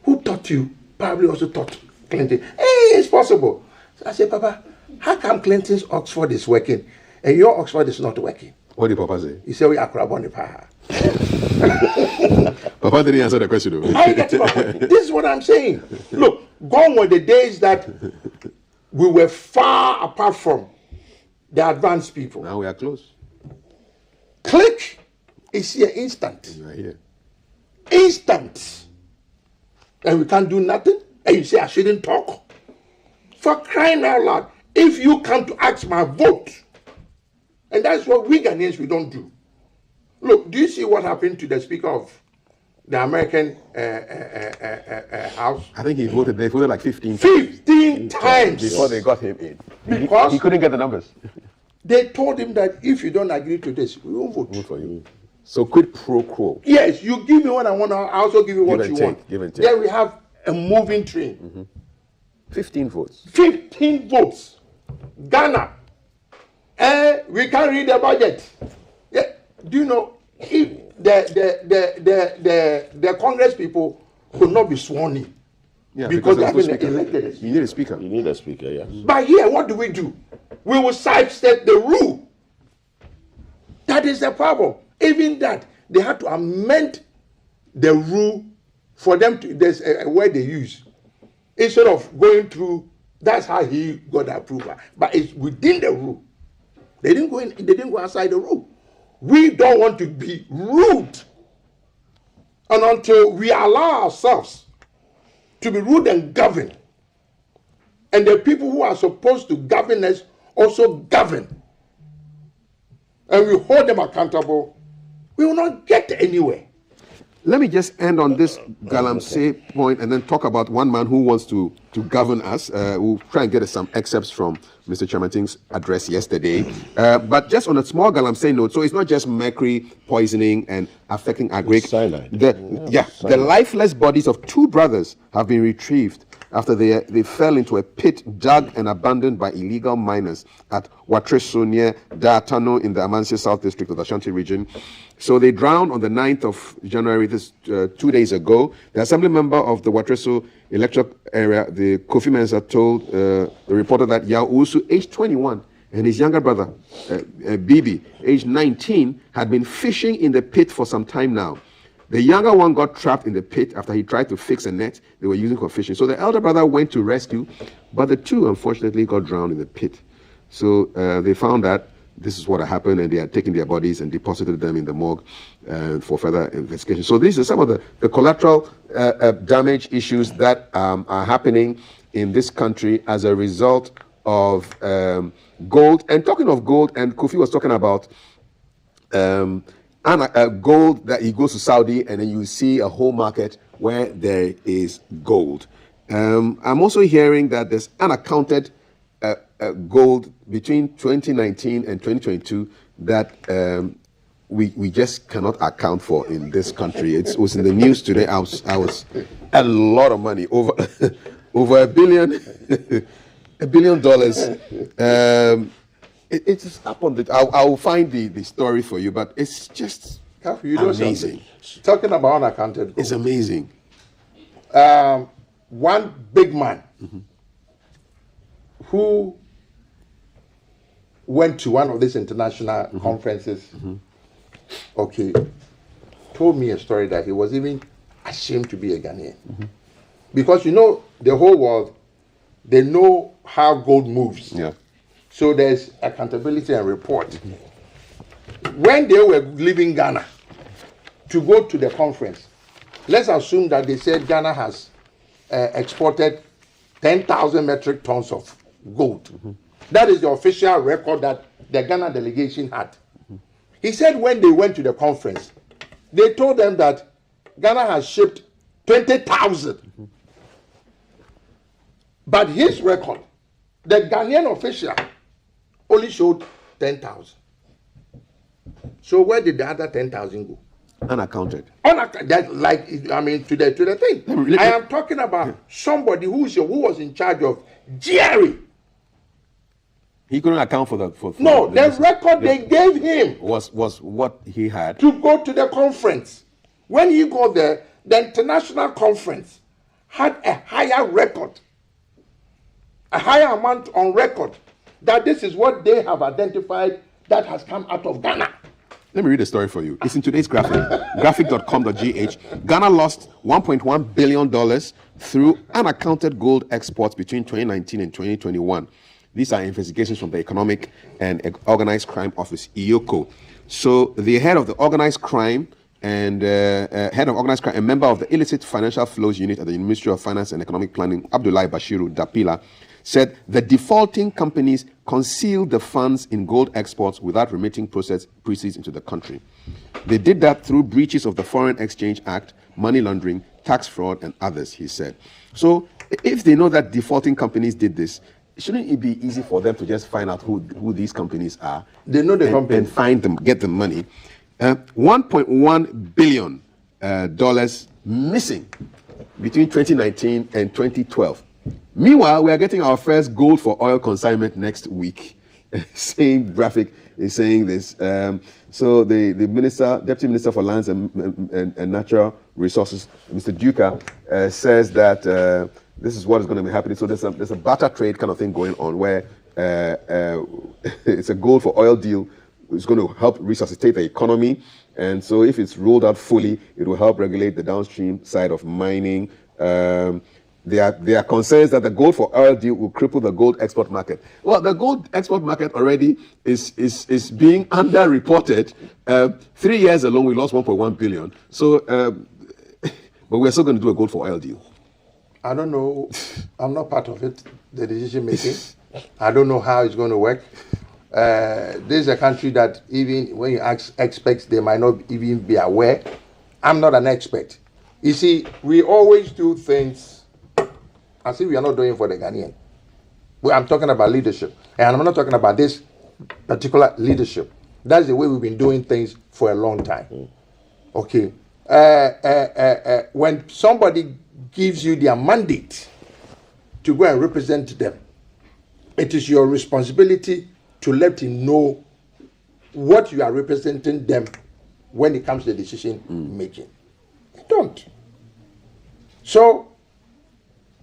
who taught you probably also thought Clinton, hey, it's possible. So I said, Papa, how come Clinton's Oxford is working and your Oxford is not working? What did Papa say? He said, we are Kraboni Paha. Papa didn't answer the question though. I get it. This is what I'm saying. Look, gone were the days that we were far apart from the advanced people. Now we are close. Click is here instant. We are here. Instant. And we can't do nothing. And you say I shouldn't talk. For crying out loud. If you come to ask my vote, and that's what we Ghanaians we don't do. Look, do you see what happened to the Speaker of the American House? I think they voted like 15 times before they got him in. Because he couldn't get the numbers. They told him that if you don't agree to this, we won't vote for you. So quid pro quo. Yes, you give me what I want, I also give you what you want. Give and take. Then we have a moving train. 15 votes. 15 votes. Ghana. We can't read the budget. Yeah. Do you know if the Congress people could not be sworn in? Yeah, because they have been speaker. elected. You need a speaker. You need a speaker, yes. But here, what do? We will sidestep the rule. That is the problem. Even that, they had to amend the rule for them to, there's a word they use. Instead of going through, that's how he got approval. But it's within the rule. They didn't go outside the rule. We don't want to be rude. And until we allow ourselves to be ruled and governed, and the people who are supposed to govern us also govern, and we hold them accountable, we will not get anywhere. Let me just end on this Galamsey point and then talk about one man who wants to govern us. We'll try and get some excerpts from Mr. Chamating's address yesterday. But just on a small Galamsey note, so it's not just mercury poisoning and affecting agric. The lifeless bodies of two brothers have been retrieved after they fell into a pit dug and abandoned by illegal miners at Watreso near Daatano in the Amansia South District of the Ashanti region. So they drowned on the 9th of January, this 2 days ago. The assembly member of the Watreso electoral area, the Kofi Mensah, told the reporter that Yao Usu, age 21, and his younger brother, Bibi, age 19, had been fishing in the pit for some time now. The younger one got trapped in the pit after he tried to fix a net they were using for fishing. So the elder brother went to rescue, but the two unfortunately got drowned in the pit. So they found that this is what happened, and they had taken their bodies and deposited them in the morgue for further investigation. So these are some of the collateral damage issues that are happening in this country as a result of gold. And talking of gold, and Kofi was talking about gold, that he goes to Saudi and then you see a whole market where there is gold. I'm also hearing that there's unaccounted gold between 2019 and 2022 that we just cannot account for in this country. It was in the news today. I was a lot of money, over $1 billion, $1 billion. It's up on the. I'll find the story for you, but it's just amazing. Talking about unaccounted gold. It's amazing. One big man who went to one of these international conferences, told me a story that he was even ashamed to be a Ghanaian. Because you know, the whole world, they know how gold moves. Yeah. So there's accountability and report. When they were leaving Ghana to go to the conference, let's assume that they said Ghana has exported 10,000 metric tons of gold. That is the official record that the Ghana delegation had. He said when they went to the conference, they told them that Ghana has shipped 20,000. But his record, the Ghanaian official, only showed 10,000. So where did the other 10,000 go? Unaccounted. That, like, I mean, to the thing. I am talking about somebody who was in charge of Jerry. He couldn't account for the record they gave him was what he had to go to the conference. When he got there, the international conference had a higher record, a higher amount on record, that this is what they have identified that has come out of Ghana. Let me read a story for you. It's in today's graphic, graphic.com.gh. Ghana lost $1.1 billion through unaccounted gold exports between 2019 and 2021. These are investigations from the Economic and Organized Crime Office, EOCO. So the head of the organized crime and a member of the illicit financial flows unit at the Ministry of Finance and Economic Planning, Abdullahi Bashiru Dapila, said the defaulting companies concealed the funds in gold exports without remitting proceeds into the country. They did that through breaches of the Foreign Exchange Act, money laundering, tax fraud, and others, he said. So if they know that defaulting companies did this, shouldn't it be easy for them to just find out who these companies are? They know the company. And find them, get the money. $1.1 billion dollars missing between 2019 and 2012. Meanwhile, we are getting our first gold for oil consignment next week. Same graphic is saying this. So the Deputy Minister for Lands and Natural Resources, Mr. Duka, says that this is what is going to be happening. So there's a barter trade kind of thing going on where it's a gold for oil deal. It's going to help resuscitate the economy. And so if it's rolled out fully, it will help regulate the downstream side of mining. There are concerns that the gold for oil deal will cripple the gold export market. Well, the gold export market already is being underreported. 3 years alone, we lost 1.1 billion. So, but we're still going to do a gold for oil deal. I don't know. I'm not part of it, the decision making. I don't know how it's going to work. This is a country that even when you ask experts, they might not even be aware. I'm not an expert. You see, we always do things as if we are not doing it for the Ghanaian. I'm talking about leadership. And I'm not talking about this particular leadership. That's the way we've been doing things for a long time. Okay. When somebody gives you their mandate to go and represent them, it is your responsibility to let him know what you are representing them when it comes to decision making. You don't. So,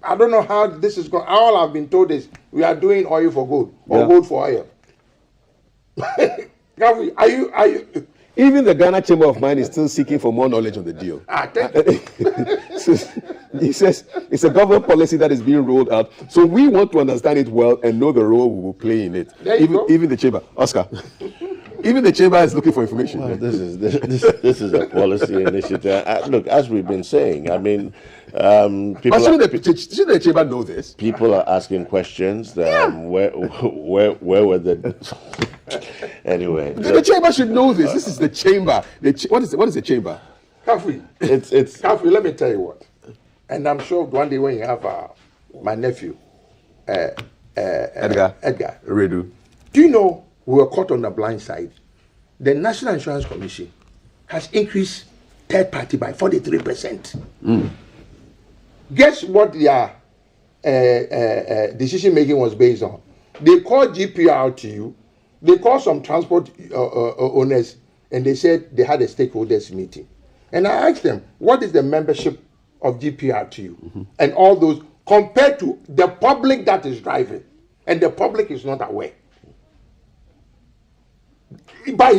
I don't know how this is going. All I've been told is we are doing oil for gold or gold for oil. Are you? Even the Ghana Chamber of Mine is still seeking for more knowledge on the deal. He says it's a government policy that is being rolled out, so we want to understand it well and know the role we will play in it. Even the chamber, Oscar. Even the chamber is looking for information. Well, this is a policy initiative. Look, as we've been saying, I mean, people. Shouldn't the chamber know this? People are asking questions. Where were the? Anyway, the chamber should know this. This is the chamber. What is the chamber? Kafui. It's Kafui, let me tell you what. And I'm sure one day when you have my nephew, Edgar Redu. Do you know we were caught on the blind side? The National Insurance Commission has increased third party by 43%. Guess what their decision making was based on? They called GPR to you. They called some transport owners and they said they had a stakeholders meeting. And I asked them, what is the membership of GPR to you? And all those compared to the public that is driving. And the public is not aware. But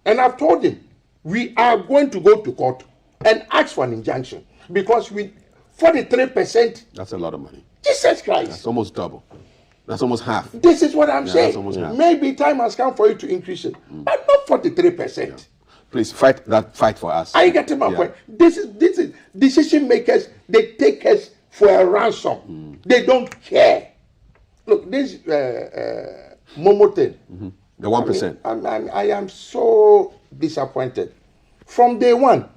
and I've told him, we are going to go to court and ask for an injunction because 43%. That's a lot of money. Jesus Christ. That's almost double. That's almost half. This is what I'm saying. That's almost half. Maybe time has come for you to increase it, but not 43%. Yeah. Please fight for us. Are you getting my point? This is decision makers. They take us for a ransom. They don't care. Look, this Momo thing. The 1%. I am so disappointed. From day one,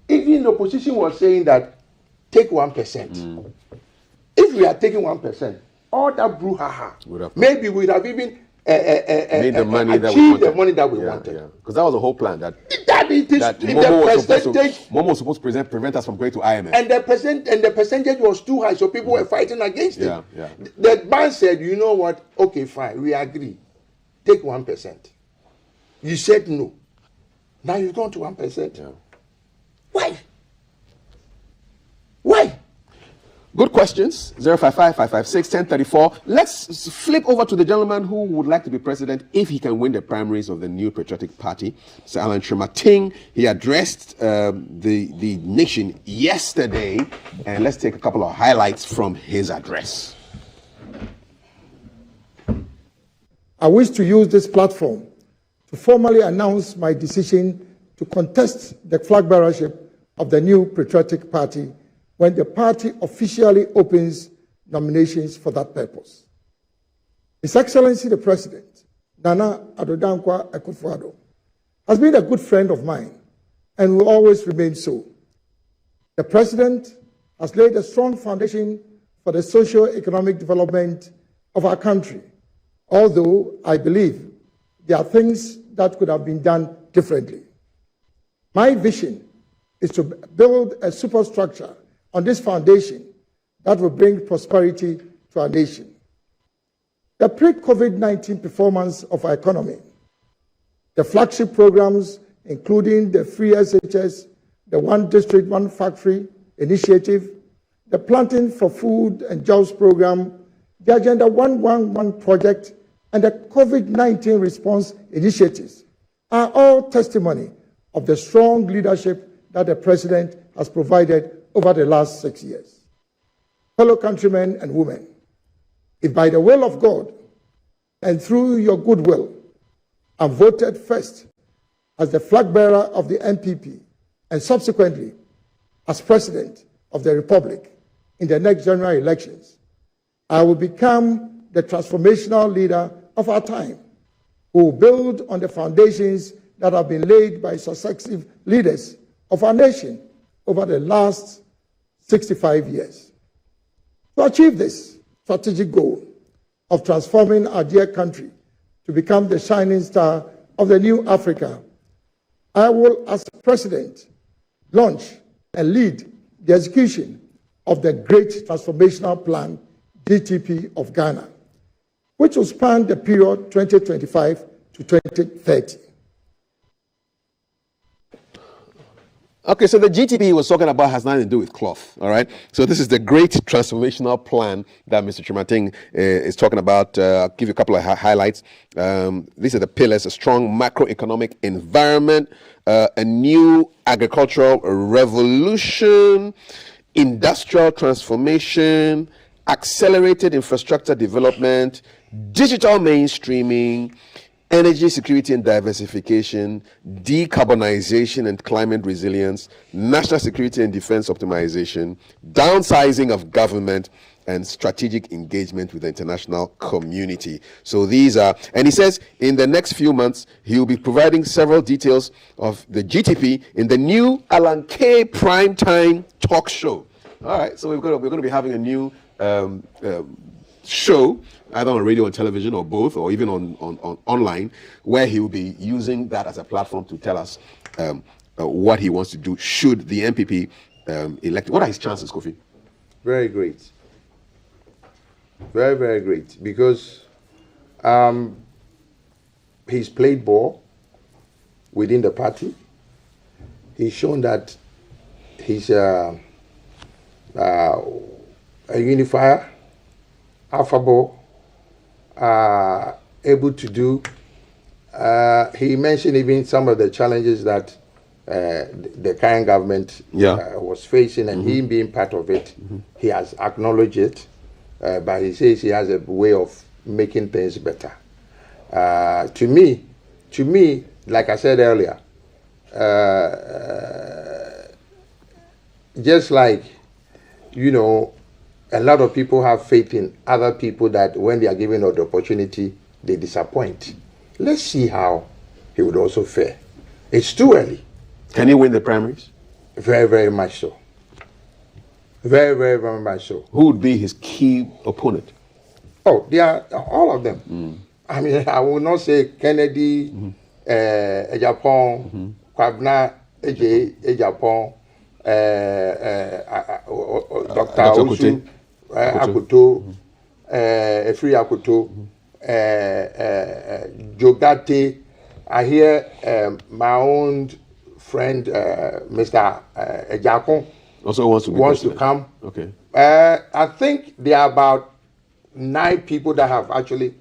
even the opposition was saying that take 1%. If we are taking 1%, all that brouhaha, maybe we'd have even made the money that we wanted. Because that was the whole plan. That Momo was supposed to prevent us from going to IMF. And the percentage was too high, so people were fighting against it. Yeah. The bank said, you know what? Okay, fine, we agree. Take 1%. You said no. Now you've gone to 1%. Yeah. Why? Good questions. 055-556-1034. Let's flip over to the gentleman who would like to be president if he can win the primaries of the New Patriotic Party, Sir Alan Chimating. He addressed the nation yesterday, and let's take a couple of highlights from his address. I wish to use this platform to formally announce my decision to contest the flag bearership of the New Patriotic Party when the party officially opens nominations for that purpose. His Excellency the President, Nana Addo Dankwa Akufo-Addo, has been a good friend of mine and will always remain so. The President has laid a strong foundation for the socio-economic development of our country, although I believe there are things that could have been done differently. My vision is to build a superstructure on this foundation that will bring prosperity to our nation. The pre-COVID-19 performance of our economy, the flagship programs, including the free SHS, the One District, One Factory initiative, the Planting for Food and Jobs program, the Agenda 111 project, and the COVID-19 response initiatives are all testimony of the strong leadership that the President has provided over the last 6 years. Fellow countrymen and women, if by the will of God and through your goodwill, I'm voted first as the flag bearer of the NPP and subsequently as President of the Republic in the next general elections, I will become the transformational leader of our time, who will build on the foundations that have been laid by successive leaders of our nation over the last 65 years. To achieve this strategic goal of transforming our dear country to become the shining star of the new Africa, I will, as President, launch and lead the execution of the Great Transformational Plan, GTP of Ghana, which will span the period 2025 to 2030. Okay, so the GTP he was talking about has nothing to do with cloth, all right? So this is the great transformational plan that Mr. Chimating is talking about. I'll give you a couple of highlights. These are the pillars: a strong macroeconomic environment, a new agricultural revolution, industrial transformation, accelerated infrastructure development, digital mainstreaming, energy security and diversification, decarbonization and climate resilience, national security and defense optimization, downsizing of government, and strategic engagement with the international community. So these are, and he says in the next few months, he will be providing several details of the GTP in the new Alan K Primetime talk show. All right, so we're going to be having a new show, either on radio and television or both, or even on online, where he will be using that as a platform to tell us what he wants to do should the NPP elect. What are his chances, Kofi? Very great. Very, very great. Because he's played ball within the party. He's shown that he's a unifier, affable, able to do. He mentioned even some of the challenges that the current government was facing, and him being part of it, he has acknowledged it, but he says he has a way of making things better. To me, like I said earlier, just like, you know, a lot of people have faith in other people that when they are given the opportunity, they disappoint. Let's see how he would also fare. It's too early. Can he win the primaries? Very, very much so. Very, very, very much so. Who would be his key opponent? Oh, they are all of them. I mean, I will not say Kennedy, Ejapon, Kwabena, Ejapon, Dr. Osu, Akoto, Efri Akoto, Jogate. I hear my own friend, Mr. Ejakon, also wants to come. Okay. I think there are about 9 people that have actually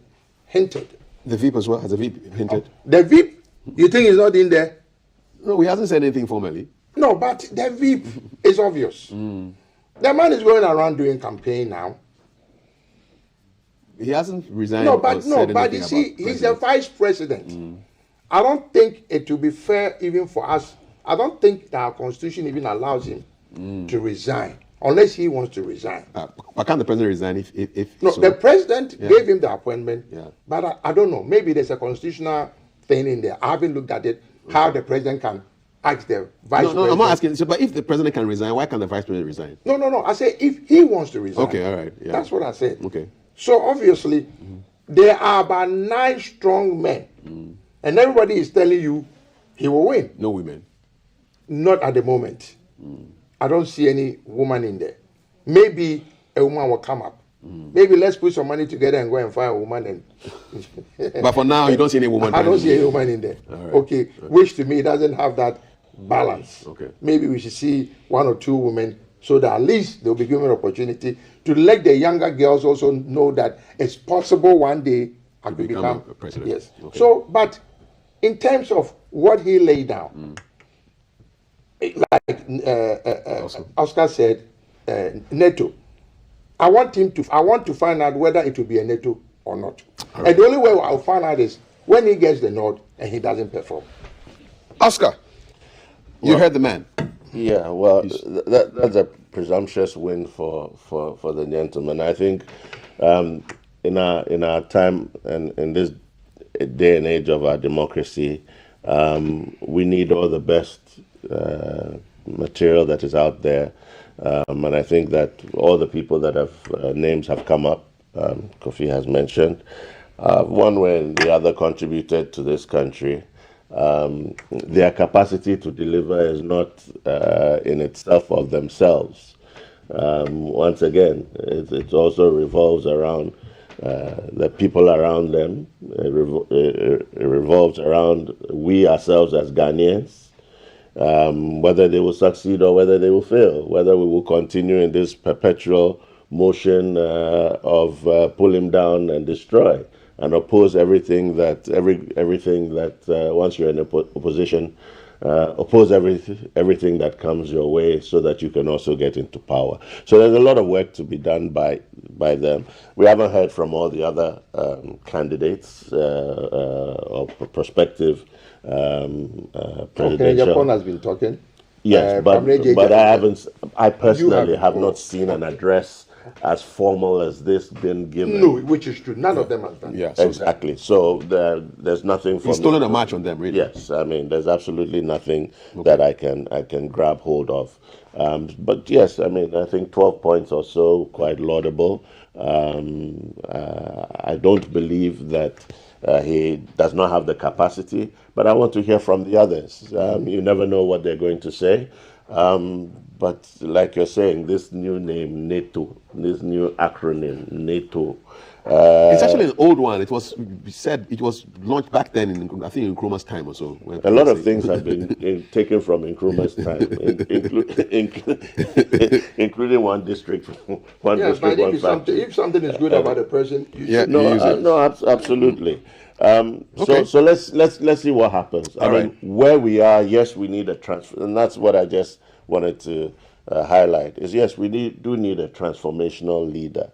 hinted. The VIP as well? Has the VIP hinted? The VIP, you think he's not in there? No, he hasn't said anything formally. No, but the VIP is obvious. The man is going around doing campaign now. He hasn't resigned. But you see, he's a vice president. I don't think it will be fair even for us. I don't think that our constitution even allows him to resign unless he wants to resign. Why can't the president resign if No, so? the president gave him the appointment, Yeah. but I don't know. Maybe there's a constitutional thing in there. I haven't looked at it, how the president can ask the vice president. No, I'm not asking. So, but if the president can resign, why can't the vice president resign? No. I say if he wants to resign. Okay, all right. Yeah. That's what I said. Okay. So obviously, there are about 9 strong men, and everybody is telling you he will win. No women. Not at the moment. I don't see any woman in there. Maybe a woman will come up. Maybe let's put some money together and go and find a woman. And But for now, you don't see any woman. I don't see any woman in there. All right. Okay, which to me doesn't have that balance. Okay. Maybe we should see 1 or 2 women so that at least they'll be given an opportunity to let the younger girls also know that it's possible one day I could become a president. Yes. Okay. So, but in terms of what he laid down, like Oscar said, NATO. I want to find out whether it will be a NATO or not. Right. And the only way I'll find out is when he gets the nod and he doesn't perform. Oscar, you heard the man. Yeah, well, that's a presumptuous win for the gentleman. I think in our time and in this day and age of our democracy, we need all the best material that is out there. And I think that all the people that have names have come up, Kofi has mentioned, one way and the other contributed to this country. Their capacity to deliver is not in itself of themselves. Once again, it also revolves around the people around them. It revolves around we ourselves as Ghanaians. Whether they will succeed or whether they will fail, whether we will continue in this perpetual motion of pull him down and destroy and oppose everything that once you're in a opposition, oppose everything that comes your way so that you can also get into power. So there's a lot of work to be done by them. We haven't heard from all the other candidates or prospective presidential. Japan has been talking. Yes, but I personally have not seen an address as formal as this been given. No, which is true. None of them have done. Yeah, exactly. So there's nothing from. He's stolen a march on them, really. Yes, I mean there's absolutely nothing that I can grab hold of. But yes, I mean I think 12 points or so quite laudable. I don't believe that he does not have the capacity, but I want to hear from the others. You never know what they're going to say. But like you're saying, this new name, NATO, this new acronym, NATO. It's actually an old one. It was launched back then, I think in Nkrumah's time or so. A lot of things have been taken from Nkrumah's time, including one district. One district, but if something is good about a person, you should use it. Absolutely. Okay. So let's see what happens. I mean, where we are, yes, we need a transfer, and that's what I just wanted to highlight. Is yes, we do need a transformational leader.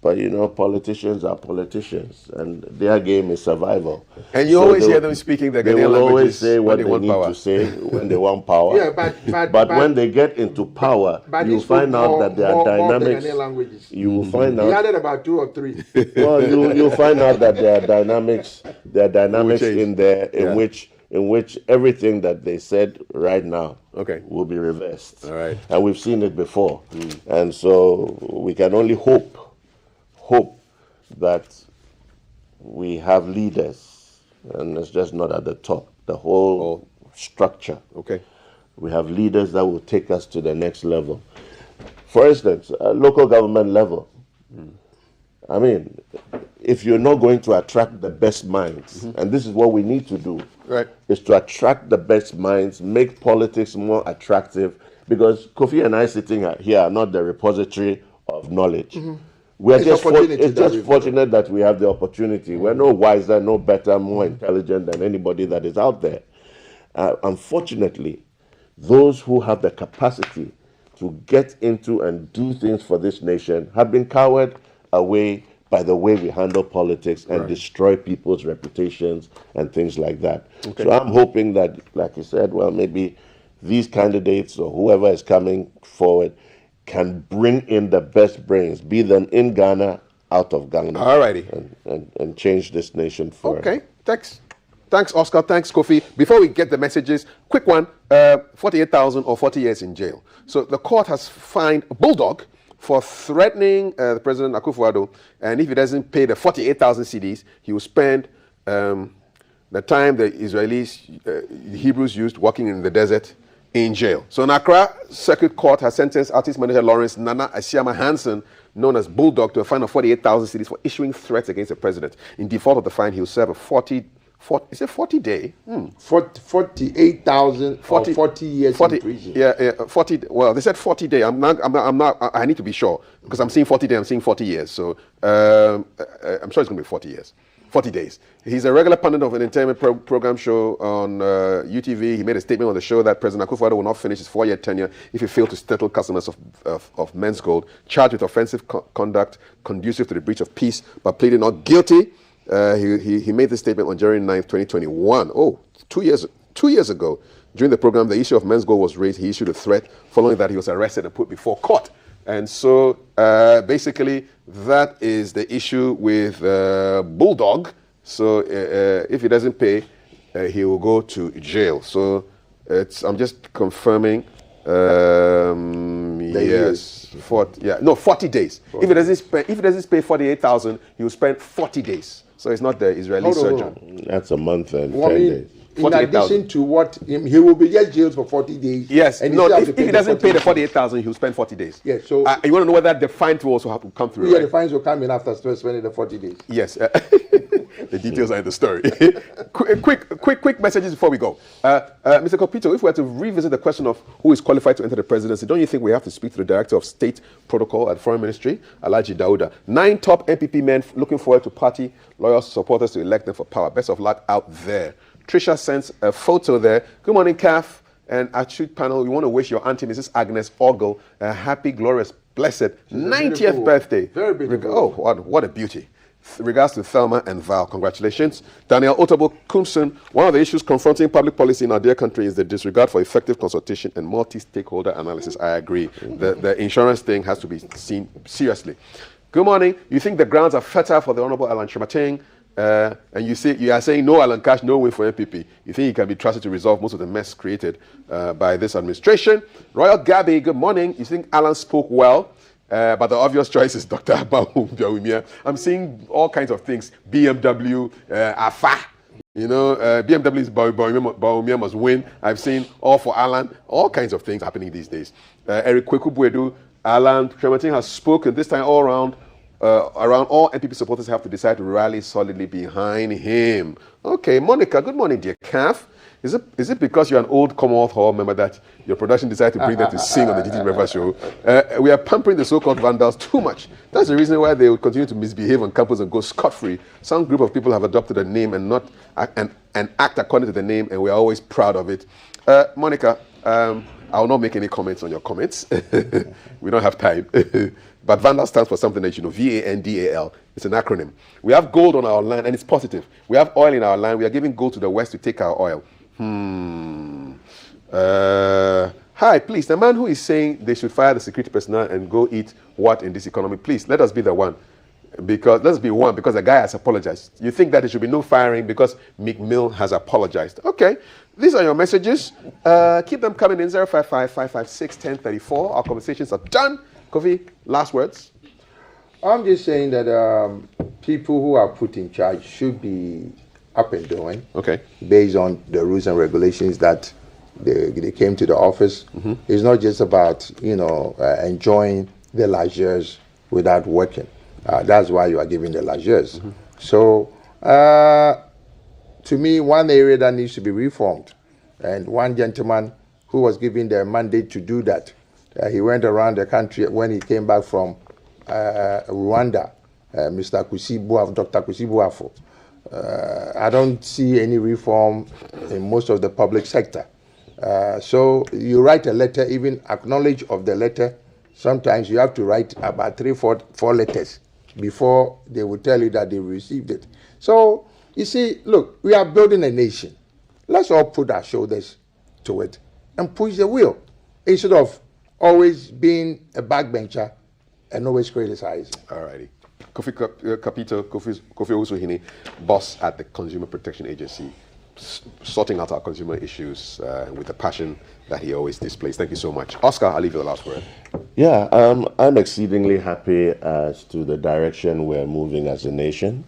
But you know, politicians are politicians, and their game is survival. And you always hear them speaking the Ghanaian languages. They will always say what they need power. to say when they want power. Yeah, but when they get into power, you find out that there are dynamics. You will find out. He added about 2 or 3. Well, you'll find out that there are dynamics. There are dynamics in there in which everything that they said right now will be reversed. All right. And we've seen it before. And so we can only hope that we have leaders, and it's just not at the top, the whole structure. Okay. We have leaders that will take us to the next level. For instance, local government level. I mean, if you're not going to attract the best minds, and this is what we need to do, is to attract the best minds, make politics more attractive, because Kofi and I sitting here are not the repository of knowledge. We're It's just, opportunity it's that just we've fortunate that we have the opportunity. We're no wiser, no better, more intelligent than anybody that is out there. Unfortunately, those who have the capacity to get into and do things for this nation have been cowered away by the way we handle politics and destroy people's reputations and things like that. So I'm hoping that, like you said, well, maybe these candidates or whoever is coming forward can bring in the best brains, be them in Ghana, out of Ghana. Alrighty. And change this nation forever. Okay, thanks. Thanks, Oscar. Thanks, Kofi. Before we get the messages, quick one, 48,000 or 40 years in jail. So the court has fined Bulldog for threatening the President Akufo-Addo, and if he doesn't pay the 48,000 cedis, he will spend the time the Israelis, the Hebrews used walking in the desert in jail. So Accra Circuit Court has sentenced artist manager Lawrence Nana Asiama Hansen, known as Bulldog, to a fine of 48,000 cedis for issuing threats against the president. In default of the fine, he will serve a 40 day? 48,000 or 40 years 40, in prison. Yeah, 40. Well, they said 40 day. I'm not. I need to be sure because I'm seeing 40 day. I'm seeing 40 years. So I'm sure it's going to be 40 years. 40 days. He's a regular pundit of an entertainment program show on UTV. He made a statement on the show that President Akufo-Addo will not finish his 4-year tenure if he failed to settle customers of Men's Gold, charged with offensive conduct conducive to the breach of peace, but pleaded not guilty. He made this statement on January 9th, 2021. Oh, 2 years ago. During the program, the issue of Men's Gold was raised. He issued a threat. Following that, he was arrested and put before court. And so, basically, that is the issue with Bulldog. So, if he doesn't pay, he will go to jail. So, I'm just confirming. Yes, 40 days. 40. If he doesn't pay 48,000, he will spend 40 days. So it's not the Israeli surgeon. That's a month and 10 days. In addition to what, he will be just jailed for 40 days. Yes, and if he doesn't pay the 48,000, he will spend 40 days. Yes, so you want to know whether the fine will also have to come through, yeah, right? the fines will come in after spending the 40 days. Yes. The details are in the story. quick messages before we go. Mr. Kopito, if we were to revisit the question of who is qualified to enter the presidency, don't you think we have to speak to the Director of State Protocol at Foreign Ministry, Alhaji Dauda? 9 top NPP men looking forward to party loyal supporters to elect them for power. Best of luck out there. Trisha sends a photo there. Good morning, CAF and Achute panel. We want to wish your auntie, Mrs. Agnes Ogle, a happy, glorious, blessed 90th birthday. Very beautiful. Oh, what a beauty. Regards to Thelma and Val. Congratulations. Daniel Otobo Kumson, one of the issues confronting public policy in our dear country is the disregard for effective consultation and multi-stakeholder analysis. I agree. The insurance thing has to be seen seriously. Good morning. You think the grounds are fertile for the Honorable Alan Chemating? And you are saying no Alan Cash, no win for MPP. You think he can be trusted to resolve most of the mess created by this administration? Royal Gabby, good morning. You think Alan spoke well? But the obvious choice is Dr. Abahu. I'm seeing all kinds of things. BMW, AFA. BMW is Baumia must win. I've seen all for Alan. All kinds of things happening these days. Eric Kwekubuedu, Alan Chemating has spoken this time all around. Around all NPP supporters have to decide to rally solidly behind him. Okay, Monica, good morning, dear CAF. Is it because you're an old Commonwealth Hall member that your production decided to bring them to sing on the GTV Breakfast Show? We are pampering the so-called vandals too much. That's the reason why they will continue to misbehave on campus and go scot-free. Some group of people have adopted a name and act according to the name, and we are always proud of it. Monica, I will not make any comments on your comments. We don't have time. But Vandal stands for something that you know, VANDAL. It's an acronym. We have gold on our land, and it's positive. We have oil in our land. We are giving gold to the West to take our oil. Hi, please. The man who is saying they should fire the security personnel and go eat what in this economy? Please, let us be the one. Because the guy has apologized. You think that there should be no firing because McMill has apologized. Okay, these are your messages. Keep them coming in 055-556-1034. Our conversations are done. Kofi, last words. I'm just saying that people who are put in charge should be up and doing. Okay. Based on the rules and regulations that they came to the office. Mm-hmm. It's not just about enjoying the largesse without working. That's why you are giving the largesse. Mm-hmm. So, to me, one area that needs to be reformed, and one gentleman who was given the mandate to do that. He went around the country when he came back from Rwanda, Mr. Dr. Kusibuafo. I don't see any reform in most of the public sector. So you write a letter, even acknowledge of the letter. Sometimes you have to write about 4 letters before they will tell you that they received it. So you see, look, we are building a nation. Let's all put our shoulders to it and push the wheel instead of always being a backbencher and always criticizing. All righty. Kofi Kapito, Kofi Osuhini, boss at the Consumer Protection Agency, sorting out our consumer issues with the passion that he always displays. Thank you so much. Oscar, I'll leave you the last word. Yeah, I'm exceedingly happy as to the direction we're moving as a nation.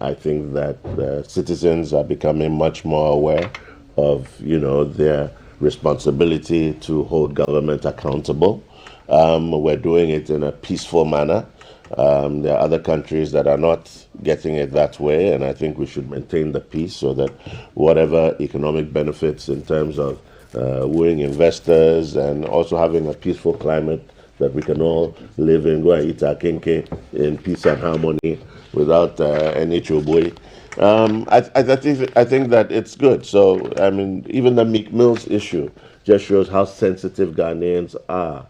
I think that the citizens are becoming much more aware of, their responsibility to hold government accountable. We're doing it in a peaceful manner. There are other countries that are not getting it that way, and I think we should maintain the peace so that whatever economic benefits in terms of wooing investors and also having a peaceful climate that we can all live in, go and eat our kinke in peace and harmony without any choboi. I think that it's good. So, even the Meek Mills issue just shows how sensitive Ghanaians are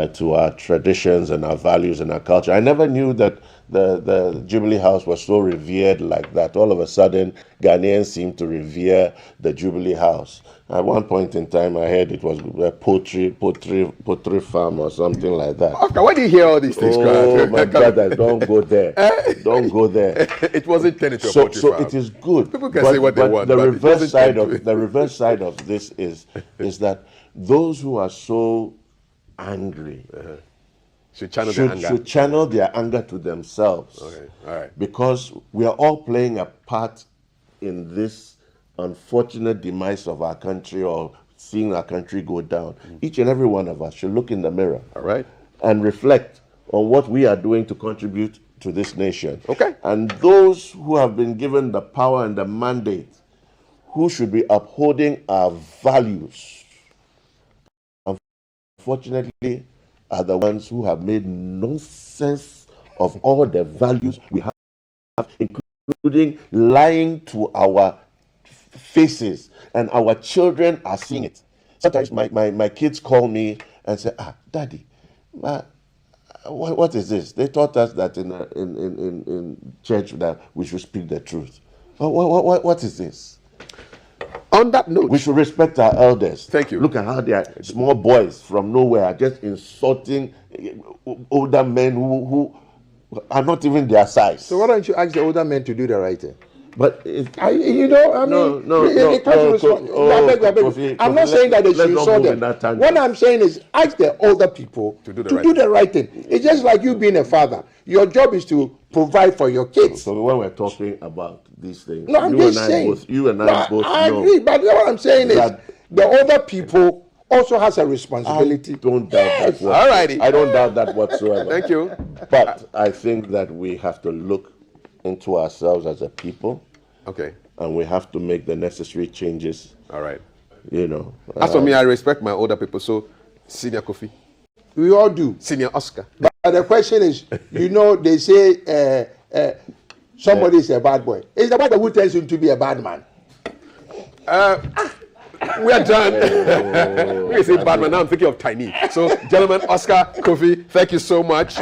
to our traditions and our values and our culture. I never knew that the Jubilee House was so revered like that. All of a sudden, Ghanaians seem to revere the Jubilee House. At one point in time, I heard it was a poultry farm or something like that. Oscar, why do you hear all these things? Oh, my brother, don't go there. Don't go there. It wasn't turned into a poultry farm. So it is good. People can say what they want. The reverse side of this is that those who are so angry should channel their anger to themselves. Okay, all right. Because we are all playing a part in this unfortunate demise of our country or seeing our country go down. Each and every one of us should look in the mirror. All right. And reflect on what we are doing to contribute to this nation. Okay. And those who have been given the power and the mandate, who should be upholding our values, unfortunately, are the ones who have made nonsense of all the values we have, including lying to our faces, and our children are seeing it. Sometimes my kids call me and say, Daddy, what is this? They taught us that in church that we should speak the truth. What is this? On that note, we should respect our elders. Thank you. Look at how they are small boys from nowhere are just insulting older men who are not even their size. So why don't you ask the older men to do the right thing? But I'm not saying that they should insult them. What I'm saying is ask the older people to do the right thing. It's just like you being a father. Your job is to provide for your kids. So when we're talking about these things, no, I'm just saying. You and I both I know. agree, but what I'm saying is the older people also has a responsibility. I don't doubt that. All righty. I don't doubt that whatsoever. Thank you. But I think that we have to look into ourselves as a people. Okay. And we have to make the necessary changes. All right. As for me, I respect my older people. So, Senior Kofi. We all do. Senior Oscar. But the question is, they say somebody is a bad boy. It's the bad boy who turns him to be a bad man. We are done. We say bad man. Now I'm thinking of Tiny. So, gentlemen, Oscar, Kofi, thank you so much.